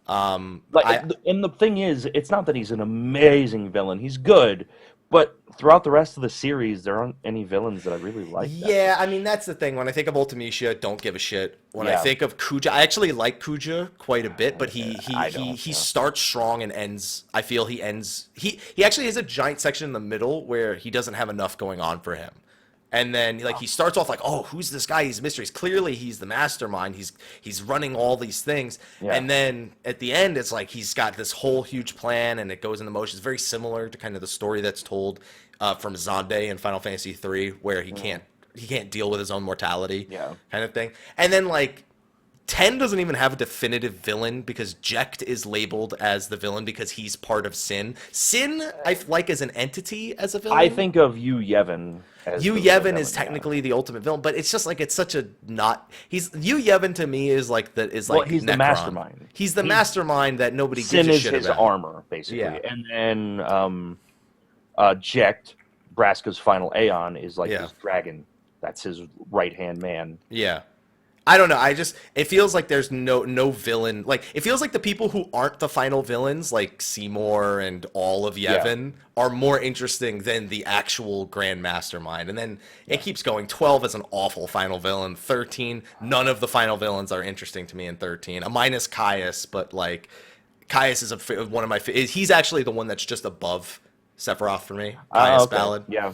And the thing is, it's not that he's an amazing villain. He's good, but throughout the rest of the series, there aren't any villains that I really like. Yeah, I mean, that's the thing. When I think of Ultimecia, don't give a shit. When I think of Kuja, I actually like Kuja quite a bit, but he starts strong and ends. I feel he ends. He actually has a giant section in the middle where he doesn't have enough going on for him. And then he starts off like, oh, who's this guy? He's mysteries. Clearly, he's the mastermind. He's running all these things. Yeah. And then at the end, it's like he's got this whole huge plan, and it goes into motion. It's very similar to kind of the story that's told from Xande in Final Fantasy III, where he can't deal with his own mortality, kind of thing. And then 10 doesn't even have a definitive villain because Jecht is labeled as the villain because he's part of Sin. Sin, I like as an entity as a villain. I think of Yu Yevon. Yu Yevon is technically the ultimate villain, but it's just it's such a not. Yu Yevon to me is he's Necron. The mastermind. He's the mastermind that nobody Sin gives a shit is his about. armor, basically, and then Jecht, Braska's final Aeon, is his dragon. That's his right hand man. Yeah. I don't know. It feels like there's no villain. It feels like the people who aren't the final villains, like Seymour and all of Yevon, are more interesting than the actual Grand Mastermind. And then it keeps going. 12 is an awful final villain. 13, none of the final villains are interesting to me in 13. A minus Caius, but Caius is one of my. He's actually the one that's just above Sephiroth for me. Caius Ballad. Yeah.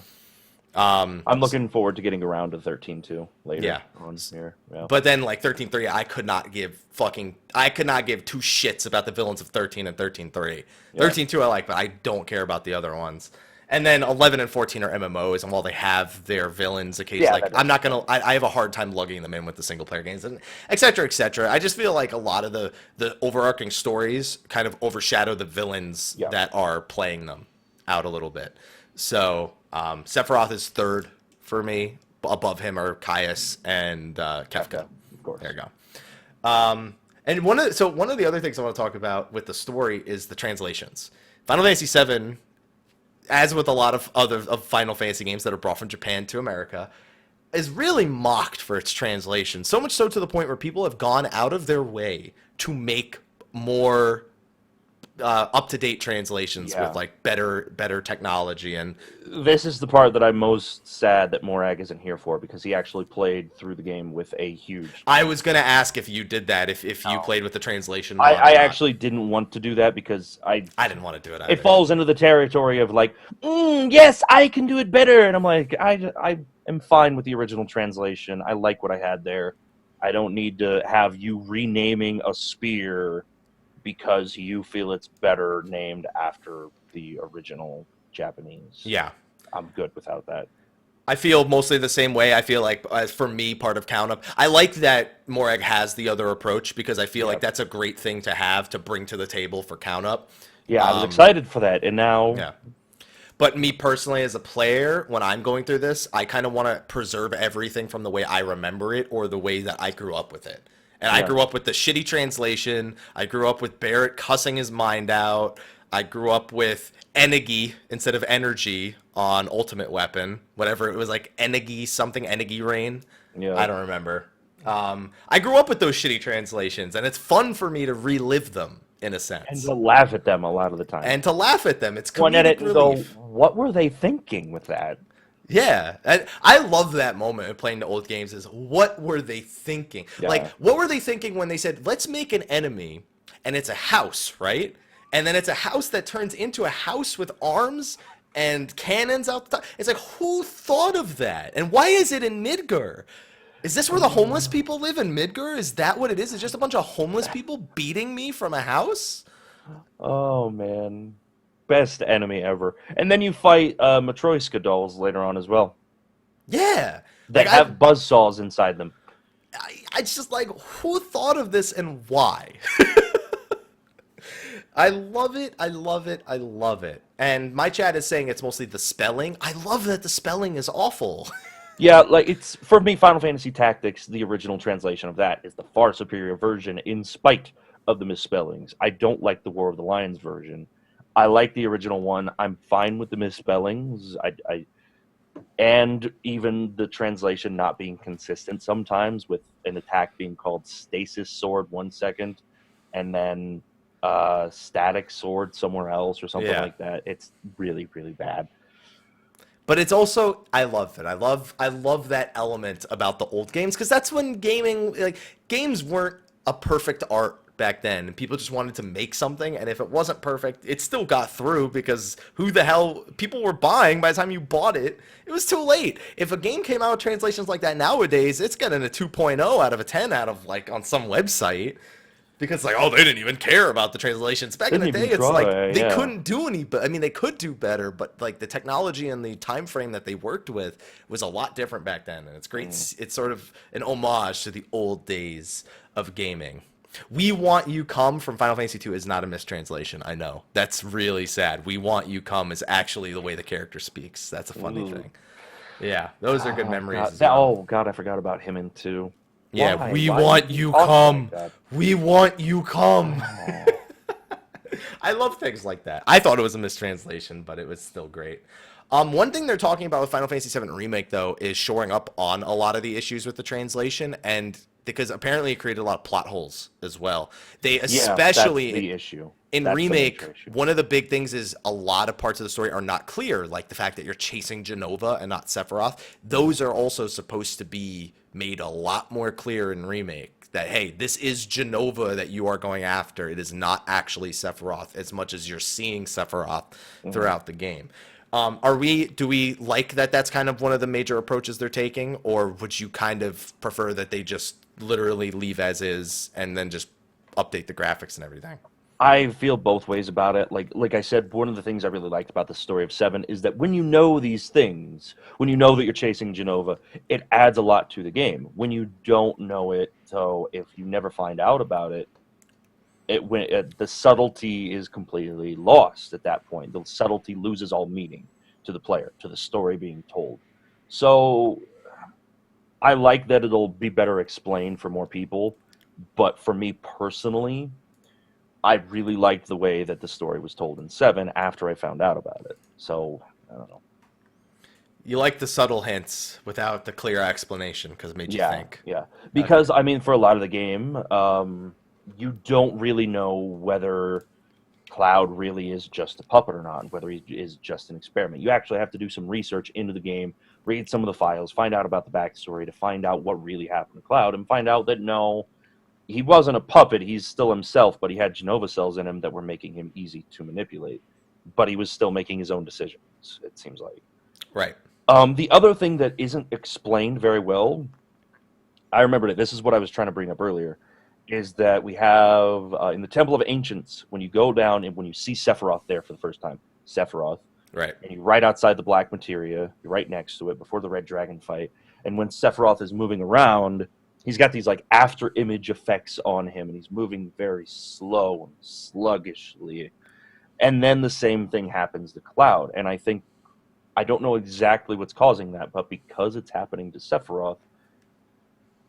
I'm looking forward to getting around to 13 too later on here. Yeah. But then 13.3, I could not give two shits about the villains of 13 and 13.3. 13.2 I like, but I don't care about the other ones. And then 11 and 14 are MMOs, and while they have their villains occasionally, I'm not gonna. I have a hard time lugging them in with the single player games, and et cetera, et cetera. I just feel like a lot of the overarching stories kind of overshadow the villains that are playing them out a little bit. So. Sephiroth is third for me. Above him are Caius and Kefka. Of course. There you go. And one of the other things I want to talk about with the story is the translations. Final Fantasy VII, as with a lot of other Final Fantasy games that are brought from Japan to America, is really mocked for its translation. So much so to the point where people have gone out of their way to make more up-to-date translations with like better technology. And this is the part that I'm most sad that Morag isn't here for, because he actually played through the game with a huge. I was gonna ask if you did that, if you played with the translation mod I or not. actually didn't want to do that because I didn't want to do it either. It falls into the territory of like, yes, I can do it better, and I'm like, I am fine with the original translation. I like what I had there. I don't need to have you renaming a spear because you feel it's better named after the original Japanese. Yeah. I'm good without that. I feel mostly the same way. I feel like, as for me, part of Count Up, I like that Morag has the other approach, because I feel like that's a great thing to have to bring to the table for Count Up. Yeah, I was excited for that, and now... Yeah. But me personally, as a player, when I'm going through this, I kind of want to preserve everything from the way I remember it or the way that I grew up with it. And I grew up with the shitty translation. I grew up with Barrett cussing his mind out. I grew up with Energy instead of energy on Ultimate Weapon. Whatever, it was like Energy something, Energy Rain. Yeah. I don't remember. I grew up with those shitty translations, and it's fun for me to relive them, in a sense. And to laugh at them a lot of the time. And to laugh at them. It's one edit and go, relief. what were they thinking with that? Yeah, and I love that moment of playing the old games. Is what were they thinking? Yeah. Like, what were they thinking when they said, "Let's make an enemy," and it's a house, right? And then it's a house that turns into a house with arms and cannons out the top. It's like, who thought of that? And why is it in Midgar? Is this where the homeless people live in Midgar? Is that what it is? It's just a bunch of homeless people beating me from a house? Oh, man. Best enemy ever. And then you fight Matryoshka dolls later on as well. Yeah. They have buzzsaws inside them. I just like, who thought of this and why? I love it. I love it. I love it. And my chat is saying it's mostly the spelling. I love that the spelling is awful. Yeah, like, it's, for me, Final Fantasy Tactics, the original translation of that, is the far superior version in spite of the misspellings. I don't like the War of the Lions version. I like the original one. I'm fine with the misspellings. And even the translation not being consistent sometimes, with an attack being called Stasis Sword 1 second, and then Static Sword somewhere else or something like that. It's really, really bad. But it's also, I love it. I love that element about the old games, because that's when gaming, like, games weren't a perfect art back then, and people just wanted to make something, and if it wasn't perfect, it still got through, because who the hell, people were buying by the time you bought it. It was too late. If a game came out with translations like that nowadays, it's getting a 2.0 out of a 10 out of, like, on some website. Because, like, oh, they didn't even care about the translations. Back in the day, it's like, they couldn't do any, but I mean, they could do better, but, like, the technology and the time frame that they worked with was a lot different back then, and it's great. It's sort of an homage to the old days of gaming. We Want You Come from Final Fantasy II is not a mistranslation, I know. That's really sad. We Want You Come is actually the way the character speaks. That's a funny thing. Yeah, those are good memories. God. Oh, God, I forgot about him in 2. Yeah, Why? we Why want did you talk come. like We want you come. I love things like that. I thought it was a mistranslation, but it was still great. One thing they're talking about with Final Fantasy VII Remake, though, is shoring up on a lot of the issues with the translation, and because apparently it created a lot of plot holes as well. They especially that's the issue. In Remake, one of the big things is a lot of parts of the story are not clear, like the fact that you're chasing Jenova and not Sephiroth. Those are also supposed to be made a lot more clear in Remake, that, hey, this is Jenova that you are going after. It is not actually Sephiroth, as much as you're seeing Sephiroth throughout the game. Do we like that that's kind of one of the major approaches they're taking, or would you kind of prefer that they just literally leave as is and then just update the graphics and everything? I feel both ways about it. Like I said, one of the things I really liked about the story of 7 is that when you know these things, when you know that you're chasing Jenova, it adds a lot to the game. When you don't know it, so if you never find out about it, the subtlety is completely lost at that point. The subtlety loses all meaning to the player, to the story being told. So I like that it'll be better explained for more people, but for me personally, I really liked the way that the story was told in 7 after I found out about it. So, I don't know. You like the subtle hints without the clear explanation, because it made you think. Yeah, because, I mean, for a lot of the game, you don't really know whether Cloud really is just a puppet or not, whether he is just an experiment. You actually have to do some research into the game, read some of the files, find out about the backstory to find out what really happened to Cloud, and find out that no, he wasn't a puppet. He's still himself, but he had Jenova cells in him that were making him easy to manipulate. But he was still making his own decisions, it seems like. Right. The other thing that isn't explained very well, I remembered it. This is what I was trying to bring up earlier, is that we have in the Temple of Ancients, when you go down and when you see Sephiroth there for the first time, Sephiroth, Right. and you're right outside the Black Materia, you're right next to it before the Red Dragon fight, and when Sephiroth is moving around, he's got these like after image effects on him, and he's moving very slow and sluggishly. And then the same thing happens to Cloud, and I don't know exactly what's causing that, but because it's happening to Sephiroth,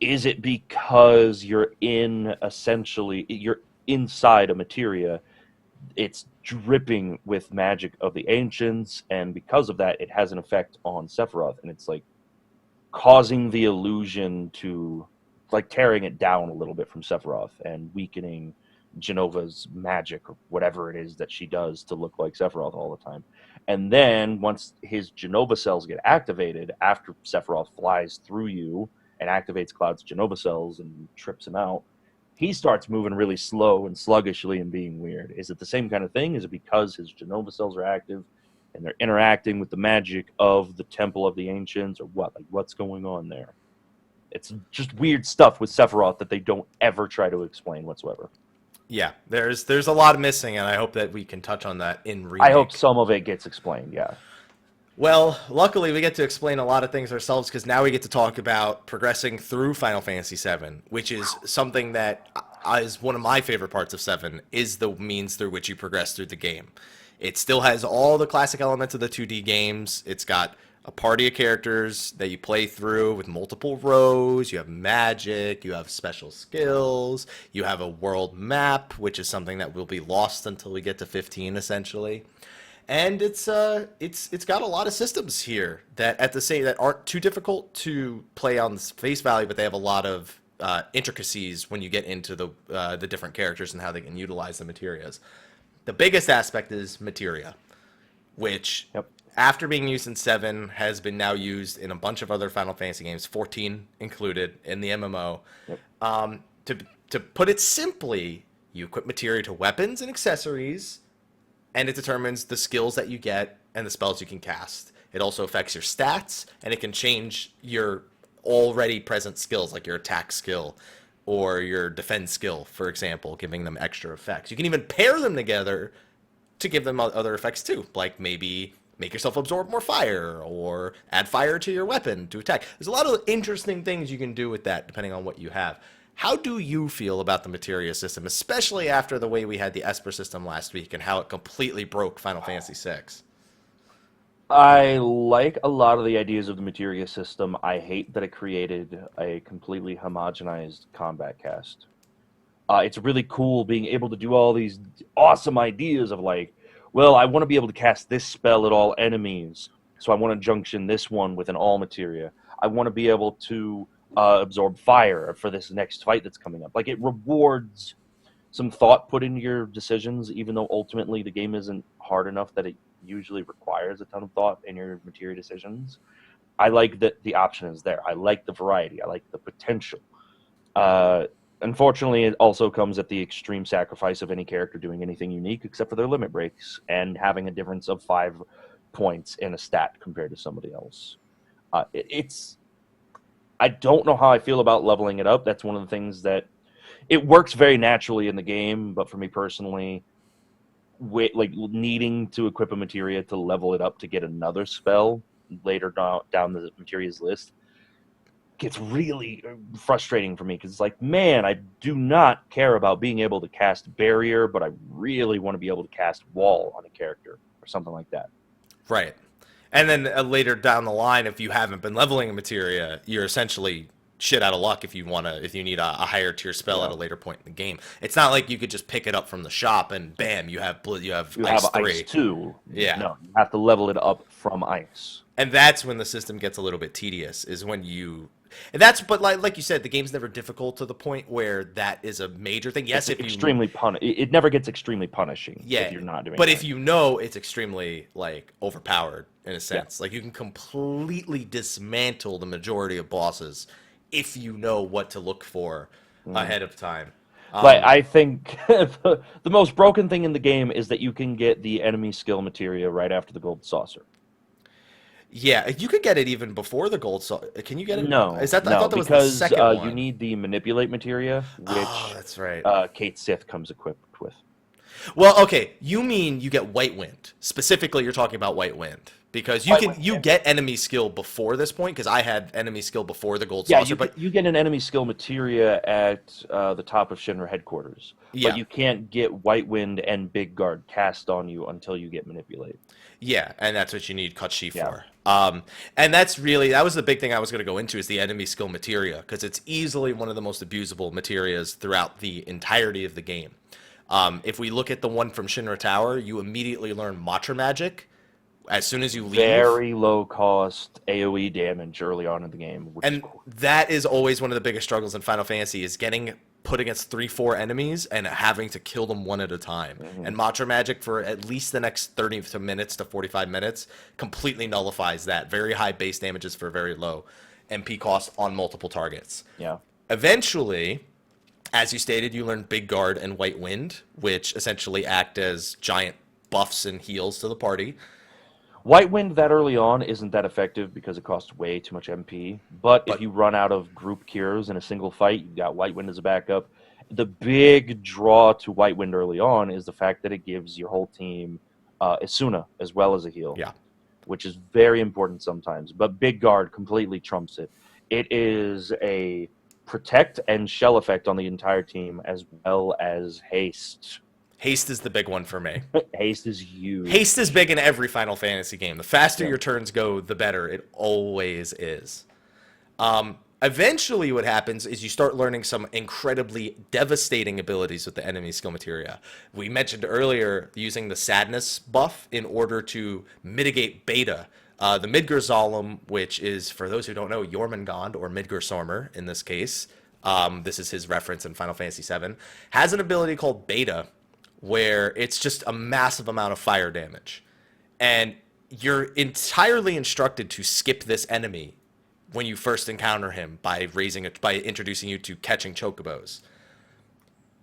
is it because you're inside a materia, it's dripping with magic of the ancients, and because of that, it has an effect on Sephiroth, and it's like causing the illusion to, like, tearing it down a little bit from Sephiroth and weakening Jenova's magic or whatever it is that she does to look like Sephiroth all the time. And then once his Jenova cells get activated, after Sephiroth flies through you and activates Cloud's Jenova cells and trips him out, he starts moving really slow and sluggishly and being weird. Is it the same kind of thing? Is it because his Jenova cells are active and they're interacting with the magic of the Temple of the Ancients, or what? Like, what's going on there? It's just weird stuff with Sephiroth that they don't ever try to explain whatsoever. Yeah, there's a lot missing, and I hope that we can touch on that in Remake. I hope some of it gets explained, yeah. Well, luckily we get to explain a lot of things ourselves, because now we get to talk about progressing through Final Fantasy VII, which is something that is one of my favorite parts of 7, is the means through which you progress through the game. It still has all the classic elements of the 2D games. It's got a party of characters that you play through with multiple rows. You have magic, you have special skills, you have a world map, which is something that will be lost until we get to 15, essentially. And it's got a lot of systems here that that aren't too difficult to play on face value, but they have a lot of intricacies when you get into the different characters and how they can utilize the materias. The biggest aspect is Materia, which, Yep. after being used in 7, has been now used in a bunch of other Final Fantasy games, 14 included in the MMO. Yep. To put it simply, you equip Materia to weapons and accessories, and it determines the skills that you get and the spells you can cast. It also affects your stats, and it can change your already present skills, like your attack skill or your defense skill, for example, giving them extra effects. You can even pair them together to give them other effects too, like maybe make yourself absorb more fire or add fire to your weapon to attack. There's a lot of interesting things you can do with that depending on what you have. How do you feel about the Materia system, especially after the way we had the Esper system last week and how it completely broke Final Fantasy VI? I like a lot of the ideas of the Materia system. I hate that it created a completely homogenized combat cast. It's really cool being able to do all these awesome ideas of, like, well, I want to be able to cast this spell at all enemies, so I want to junction this one with an all Materia. I want to be able to absorb fire for this next fight that's coming up. Like, it rewards some thought put into your decisions, even though ultimately the game isn't hard enough that it usually requires a ton of thought in your Materia decisions. I like that the option is there. I like the variety. I like the potential. Unfortunately, it also comes at the extreme sacrifice of any character doing anything unique except for their limit breaks and having a difference of 5 points in a stat compared to somebody else. I don't know how I feel about leveling it up. That's one of the things that it works very naturally in the game, but for me personally, like needing to equip a materia to level it up to get another spell later down the materia's list gets really frustrating for me, because it's like, man, I do not care about being able to cast barrier, but I really want to be able to cast wall on a character or something like that. Right. And then later down the line, if you haven't been leveling a materia, you're essentially shit out of luck if you need a higher tier spell at a later point in the game. It's not like you could just pick it up from the shop and bam, you have ice 3. Ice 2. Yeah. No, you have to level it up from ice. And that's when the system gets a little bit tedious, is when you And that's, but like you said, the game's never difficult to the point where that is a major thing. Yes, It's if you extremely it never gets extremely punishing yeah, if you're not doing but that. if you know, it's extremely like overpowered in a sense. Like you can completely dismantle the majority of bosses if you know what to look for ahead of time. Like I think the most broken thing in the game is that you can get the enemy skill materia right after the gold saucer. Yeah, you could get it even before the gold. Can you get it? Is that? I No, thought that was the because second one. you need the manipulate materia, Oh, which that's right. Kate Sith comes equipped with. Well, okay, you mean you get White Wind. Specifically, you're talking about White Wind. Because you get enemy skill before this point, because I had enemy skill before the gold saucer. But you get an enemy skill materia at the top of Shinra headquarters. yeah. But you can't get White Wind and Big Guard cast on you until you get manipulate. Yeah, and that's what you need Kutshi Yeah. for. And that was the big thing I was going to go into is the enemy skill materia, because it's easily one of the most abusable materias throughout the entirety of the game. If we look at the one from Shinra Tower, you immediately learn Matra Magic as soon as you leave. Very low cost AoE damage early on in the game. And that is always one of the biggest struggles in Final Fantasy is getting put against 3-4 enemies and having to kill them one at a time. And Matra Magic for at least the next 30 minutes to 45 minutes completely nullifies that. Very high base damages for very low MP cost on multiple targets. Yeah. Eventually, as you stated, you learn Big Guard and White Wind, which essentially act as giant buffs and heals to the party. White Wind that early on isn't that effective because it costs way too much MP. But if you run out of group cures in a single fight, you got White Wind as a backup. The big draw to White Wind early on is the fact that it gives your whole team Isuna as well as a heal. Yeah. Which is very important sometimes. But Big Guard completely trumps it. It is a protect and shell effect on the entire team as well as haste. Haste is the big one for me. Haste is huge. Haste is big in every Final Fantasy game. The faster your turns go, the better. It always is. Eventually what happens is you start learning some incredibly devastating abilities with the enemy skill materia. We mentioned earlier using the sadness buff in order to mitigate beta. The Midgar Zalem, which is, for those who don't know, Jormungand, or Midgar Sormer in this case, this is his reference in Final Fantasy VII, has an ability called beta, where it's just a massive amount of fire damage. And you're entirely instructed to skip this enemy when you first encounter him by introducing you to catching chocobos.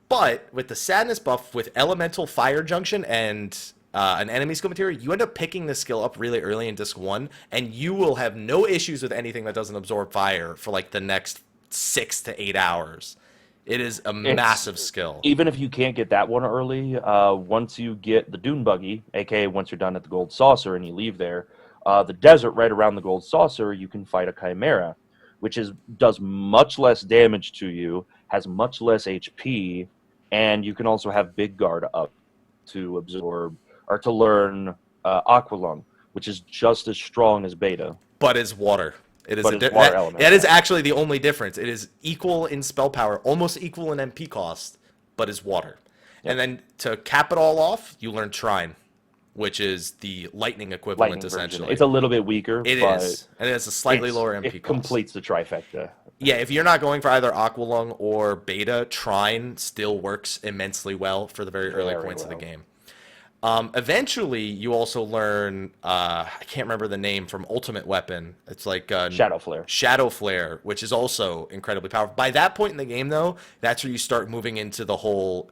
But with the sadness buff, with elemental fire junction and an enemy skill material, you end up picking this skill up really early in disc 1, and you will have no issues with anything that doesn't absorb fire for like the next 6 to 8 hours. It is a massive skill. Even if you can't get that one early, once you get the Dune Buggy, aka once you're done at the Gold Saucer and you leave there, the desert right around the Gold Saucer, you can fight a Chimera, which does much less damage to you, has much less HP, and you can also have Big Guard up to absorb or to learn Aqualung, which is just as strong as Beta. But is water. It is water element. That is actually the only difference. It is equal in spell power, almost equal in MP cost, but is water. Yep. And then to cap it all off, you learn Trine, which is the lightning equivalent, essentially. Version. It's a little bit weaker. It is. And it's a slightly lower MP cost. It completes the trifecta. Yeah, if you're not going for either Aqualung or Beta, Trine still works immensely well for the very early points of the game. Eventually, you also learn, I can't remember the name from Ultimate Weapon. It's like Shadow Flare. Shadow Flare, which is also incredibly powerful. By that point in the game, though, that's where you start moving into the whole...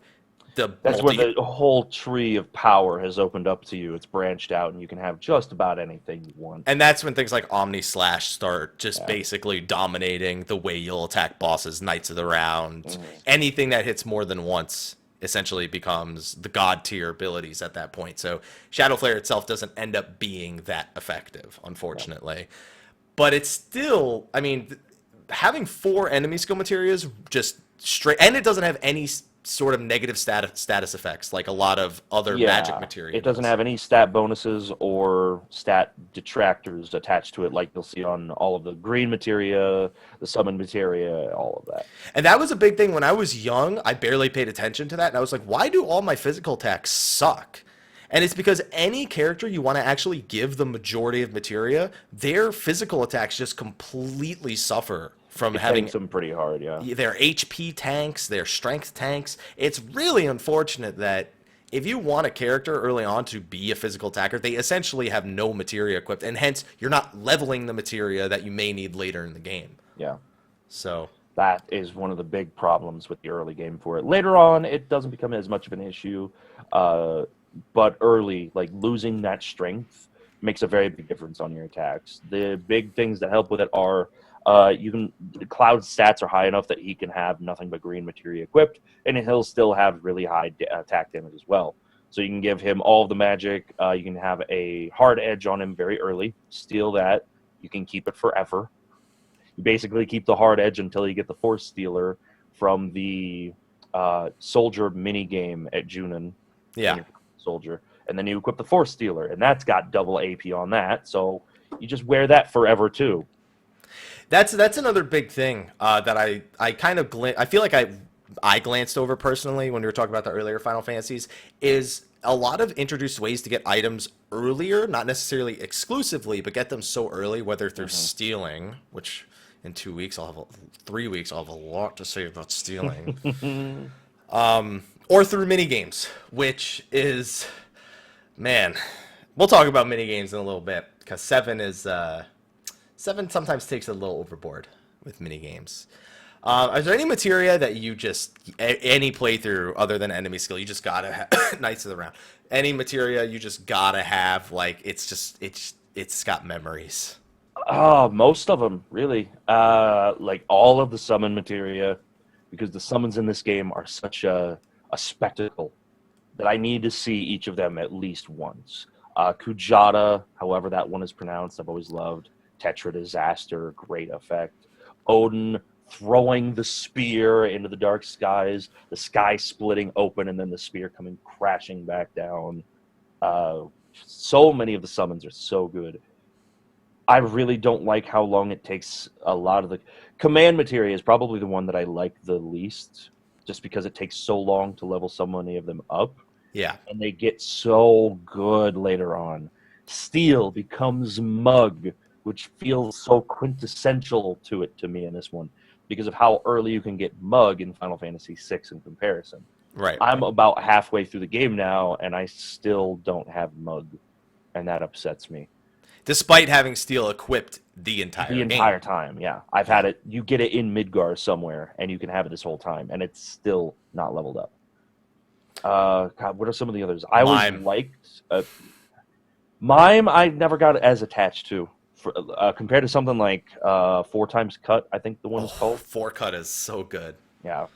That's where the whole tree of power has opened up to you. It's branched out, and you can have just about anything you want. And that's when things like Omni Slash start just basically dominating the way you'll attack bosses, Knights of the Round. Anything that hits more than once essentially becomes the god tier abilities at that point. So Shadow Flare itself doesn't end up being that effective, unfortunately. But it's still, I mean, having 4 enemy skill materials just straight, and it doesn't have any sort of negative status effects like a lot of other magic materials. It doesn't have any stat bonuses or stat detractors attached to it like you'll see on all of the green materia, the summon materia, all of that. And that was a big thing when I was young. I barely paid attention to that, and I was like, why do all my physical attacks suck? And it's because any character you want to actually give the majority of materia, their physical attacks just completely suffer from It having tanks them pretty hard, yeah. their HP tanks, their strength tanks. It's really unfortunate that if you want a character early on to be a physical attacker, they essentially have no materia equipped, and hence you're not leveling the materia that you may need later in the game. Yeah. So That is one of the big problems with the early game for it. Later on, it doesn't become as much of an issue, but early, like losing that strength makes a very big difference on your attacks. The big things that help with it are Cloud's stats are high enough that he can have nothing but green materia equipped, and he'll still have really high attack damage as well. So you can give him all of the magic. You can have a hard edge on him very early, steal that. You can keep it forever. You basically keep the hard edge until you get the Force Stealer from the Soldier mini game at Junin. yeah. Soldier. And then you equip the Force Stealer, and that's got double AP on that. So you just wear that forever too. That's another big thing that I kind of I feel like I glanced over personally when we were talking about the earlier Final Fantasies, is a lot of introduced ways to get items earlier, not necessarily exclusively, but get them so early, whether through stealing, which in 2 weeks 3 weeks I'll have a lot to say about stealing, or through mini games, which is, man, we'll talk about mini games in a little bit because 7 sometimes takes it a little overboard with mini games. Is there any materia that you just, any playthrough other than enemy skill, you just gotta have, Knights of the Round, any materia you just gotta have, like, it's got memories? Oh, most of them, really. Like all of the summon materia, because the summons in this game are such a spectacle that I need to see each of them at least once. Kujata, however that one is pronounced, I've always loved. Tetra Disaster, great effect. Odin throwing the spear into the dark skies, the sky splitting open, and then the spear coming crashing back down. So many of the summons are so good. I really don't like how long it takes a lot of the... Command materia is probably the one that I like the least, just because it takes so long to level so many of them up. Yeah. And they get so good later on. Steel becomes Mug, which feels so quintessential to me in this one, because of how early you can get Mug in Final Fantasy VI in comparison. Right. I'm about halfway through the game now, and I still don't have Mug, and that upsets me. Despite having steel equipped the entire game. Time, yeah. I've had it. You get it in Midgar somewhere, and you can have it this whole time, and it's still not leveled up. God, what are some of the others? I always liked Mime. I never got as attached to, compared to something like 4 times cut. I think the one is called 4 cut is so good. Yeah.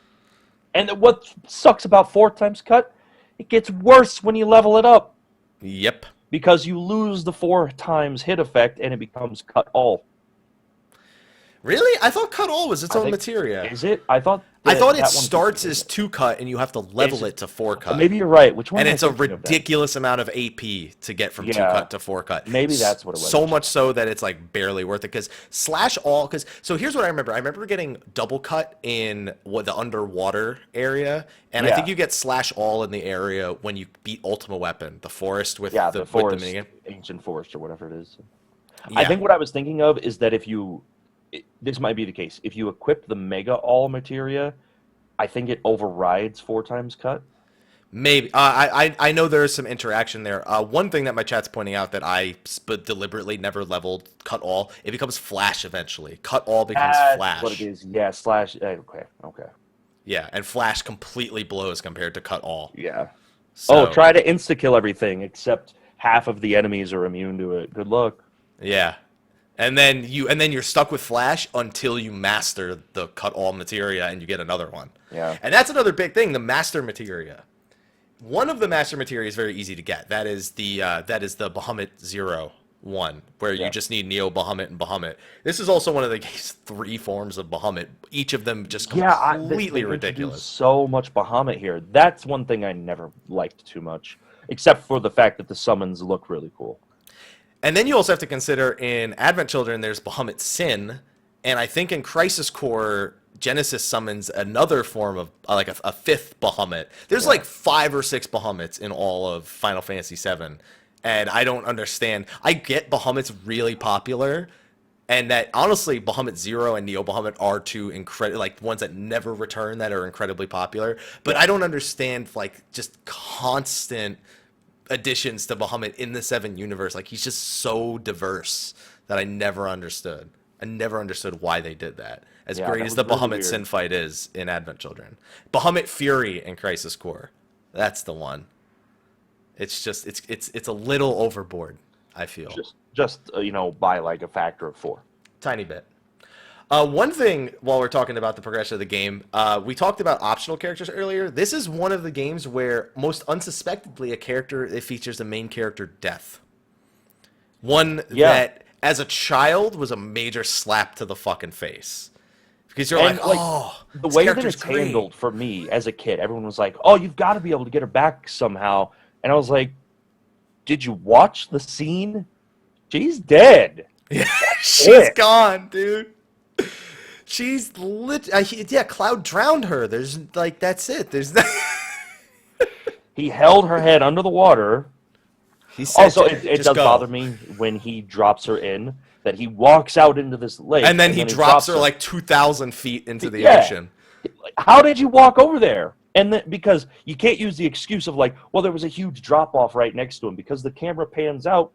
And what sucks about 4 times cut? It gets worse when you level it up. Yep. Because you lose the 4 times hit effect, and it becomes cut all. Really? I thought cut all was its own materia. Is it? I thought it starts as 2 cut, and you have to level it to 4 cut. Maybe you're right. Which one? And it's a ridiculous amount of AP to get from 2 cut to 4 cut. Maybe that's what it was. So much so that it's like barely worth it. Because slash all. Because so here's what I remember. I remember getting double cut in the underwater area, and I think you get slash all in the area when you beat Ultima Weapon, the forest with the forest, with the minigame. Ancient forest or whatever it is. Yeah. I think what I was thinking of is that this might be the case. If you equip the Mega All materia, I think it overrides 4 times cut. Maybe. I know there is some interaction there. One thing that my chat's pointing out that I deliberately never leveled cut all, it becomes flash eventually. Cut all becomes flash. That's what it is. Yeah, slash. Okay. Yeah, and flash completely blows compared to cut all. Yeah. So, try to insta-kill everything, except half of the enemies are immune to it. Good luck. Yeah. And then you're stuck with flash until you master the cut all materia and you get another one. Yeah. And that's another big thing, the master materia. One of the master materia is very easy to get. That is the Bahamut 01, where you just need Neo Bahamut and Bahamut. This is also one of the 3 forms of Bahamut. Each of them just completely ridiculous. So much Bahamut here. That's one thing I never liked too much, except for the fact that the summons look really cool. And then you also have to consider in Advent Children, there's Bahamut Sin, and I think in Crisis Core, Genesis summons another form of, like a 5th Bahamut. There's like 5 or 6 Bahamuts in all of Final Fantasy VII, and I don't understand. I get Bahamut's really popular, And that honestly, Bahamut Zero and Neo Bahamut are two incredible, like ones that never return that are incredibly popular. But Yeah. I don't understand like just constant additions to Bahamut in the Seven universe. Like he's just so diverse that I never understood. I never understood why they did that. As Yeah, great that as was the really Bahamut weird. Sin fight is in Advent Children, Bahamut Fury in Crisis Core, that's the one. It's a little overboard. I feel Just by like a factor of 4. tiny bit. One thing while we're talking about the progression of the game, we talked about optional characters earlier. This is one of the games where most unsuspectedly a character it features the main character death. One Yeah, that as a child was a major slap to the fucking face because you're like, and like oh, the this way that character's it's great. handled for me as a kid, everyone was like, "Oh, you've got to be able to get her back somehow," and I was like, "Did you watch the scene? She's dead. Yeah, she's It." gone, dude. She's lit. Yeah, Cloud drowned her. There's like that's it. There's not. He held her head under the water. He said, Also, it just does go. bother me when he drops her in, that he walks out into this lake And then he drops her her. like 2,000 feet into the Yeah. ocean. Like, how did you walk over there? And then because you can't use the excuse of like, well, there was a huge drop off right next to him, because the camera pans out,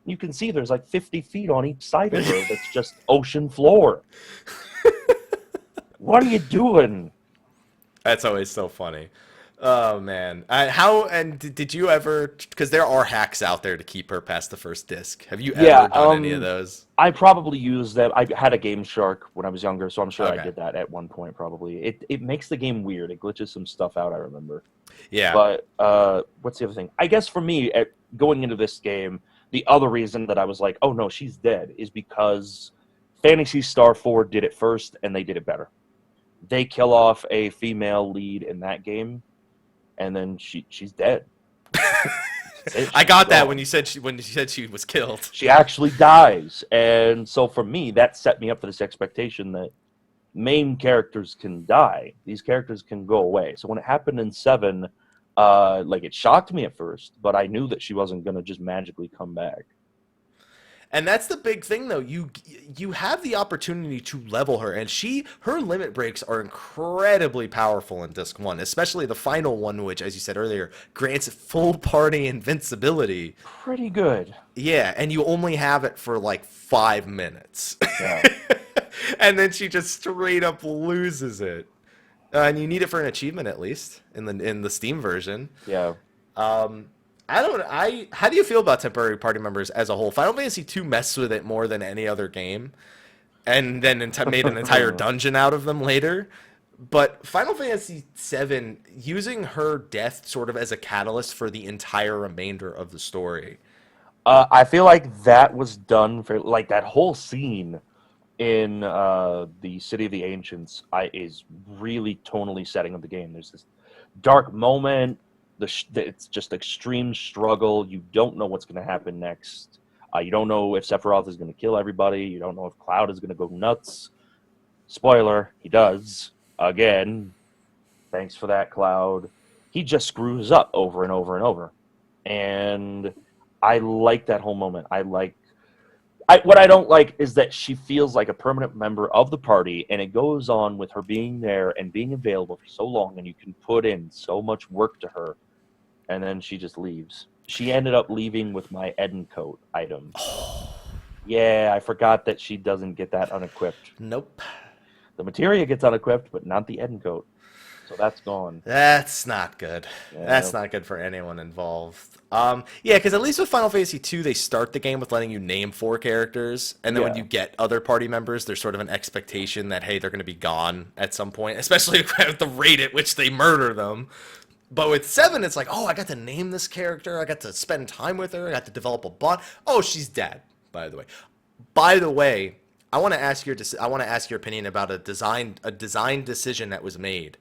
you can see there's like 50 feet on each side of her that's just ocean floor. What are you doing? That's always so funny. Oh man, did you ever? Because there are hacks out there to keep her past the first disc. Have you Yeah, ever done any of those? I probably used that. I had a Game Shark when I was younger, so I'm sure I Okay. did that at one point. Probably it makes the game weird. It glitches some stuff out. I remember. Yeah. But what's the other thing? I guess for me, going into this game, the other reason that I was like, "Oh no, she's dead," is because Fantasy Star 4 did it first, and they did it better. They kill off a female lead in that game, and then she's dead. I got that gone. when you said she was killed. She actually dies, and so for me, that set me up for this expectation that main characters can die. These characters can go away. So when it happened in 7, like it shocked me at first, but I knew that she wasn't gonna just magically come back. And that's the big thing, though. You have the opportunity to level her, and her limit breaks are incredibly powerful in Disc 1, especially the final one, which, as you said earlier, grants full party invincibility. Pretty good. Yeah, and you only have it for like 5 minutes. Yeah. And then she just straight up loses it. And you need it for an achievement at least in the Steam version. Yeah. How do you feel about temporary party members as a whole? Final Fantasy II messed with it more than any other game, and then made an entire dungeon out of them later. But Final Fantasy VII, using her death sort of as a catalyst for the entire remainder of the story. I feel like that was done for like that whole scene in the City of the Ancients. Is really tonally setting up the game. There's this dark moment. It's just extreme struggle. You don't know what's going to happen next. You don't know if Sephiroth is going to kill everybody. You don't know if Cloud is going to go nuts. Spoiler, he does. Again, thanks for that, Cloud. He just screws up over and over and over. And I like that whole moment. What I don't like is that she feels like a permanent member of the party, and it goes on with her being there and being available for so long, and you can put in so much work to her, and then she just leaves. She ended up leaving with my Eden coat item. Yeah, I forgot that she doesn't get that unequipped. Nope. The Materia gets unequipped, but not the Eden coat. So that's gone. That's not good. Yeah. That's not good for anyone involved. Yeah, because at least with Final Fantasy II, they start the game with letting you name 4 characters, and then when Yeah. you get other party members, there's sort of an expectation that, hey, they're going to be gone at some point, especially at the rate at which they murder them. But with 7, it's like, oh, I got to name this character, I got to spend time with her, I got to develop a bond. Oh, she's dead, by the way. By the way, I want to ask your opinion about a design decision that was made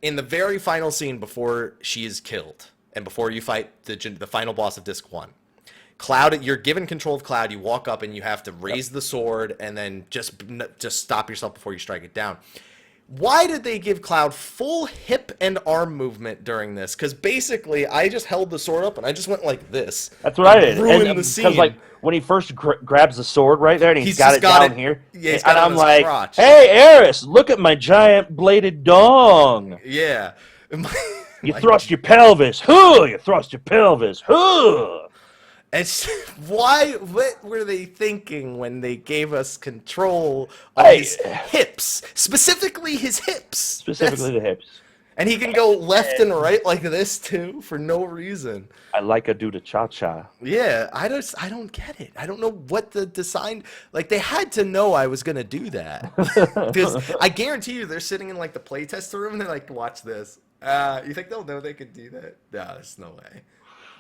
in the very final scene before she is killed and before you fight the final boss of Disc 1. Cloud, you're given control of Cloud. You walk up and you have to raise the sword and then just stop yourself before you strike it down. Why did they give Cloud full hip and arm movement during this? Because basically, I just held the sword up and I just went like this. That's what I did. Ruined And the because scene. like when he first grabs the sword right there and He's got just it got down it- here, yeah, he's and got it on I'm his like, crotch. "Hey, Aerith, look at my giant bladed dong. Yeah. You thrust your pelvis. Huh? You thrust your pelvis. Huh?" It's what were they thinking when they gave us control of Hey. his hips, specifically his hips? Specifically the hips. And he can go left and right like this too for no reason. I like a do the cha cha. Yeah, I don't get it. I don't know what the design, like they had to know I was gonna do that. Because I guarantee you they're sitting in like the playtest room and they're like, watch this. You think they'll know they could do that? No, there's no way.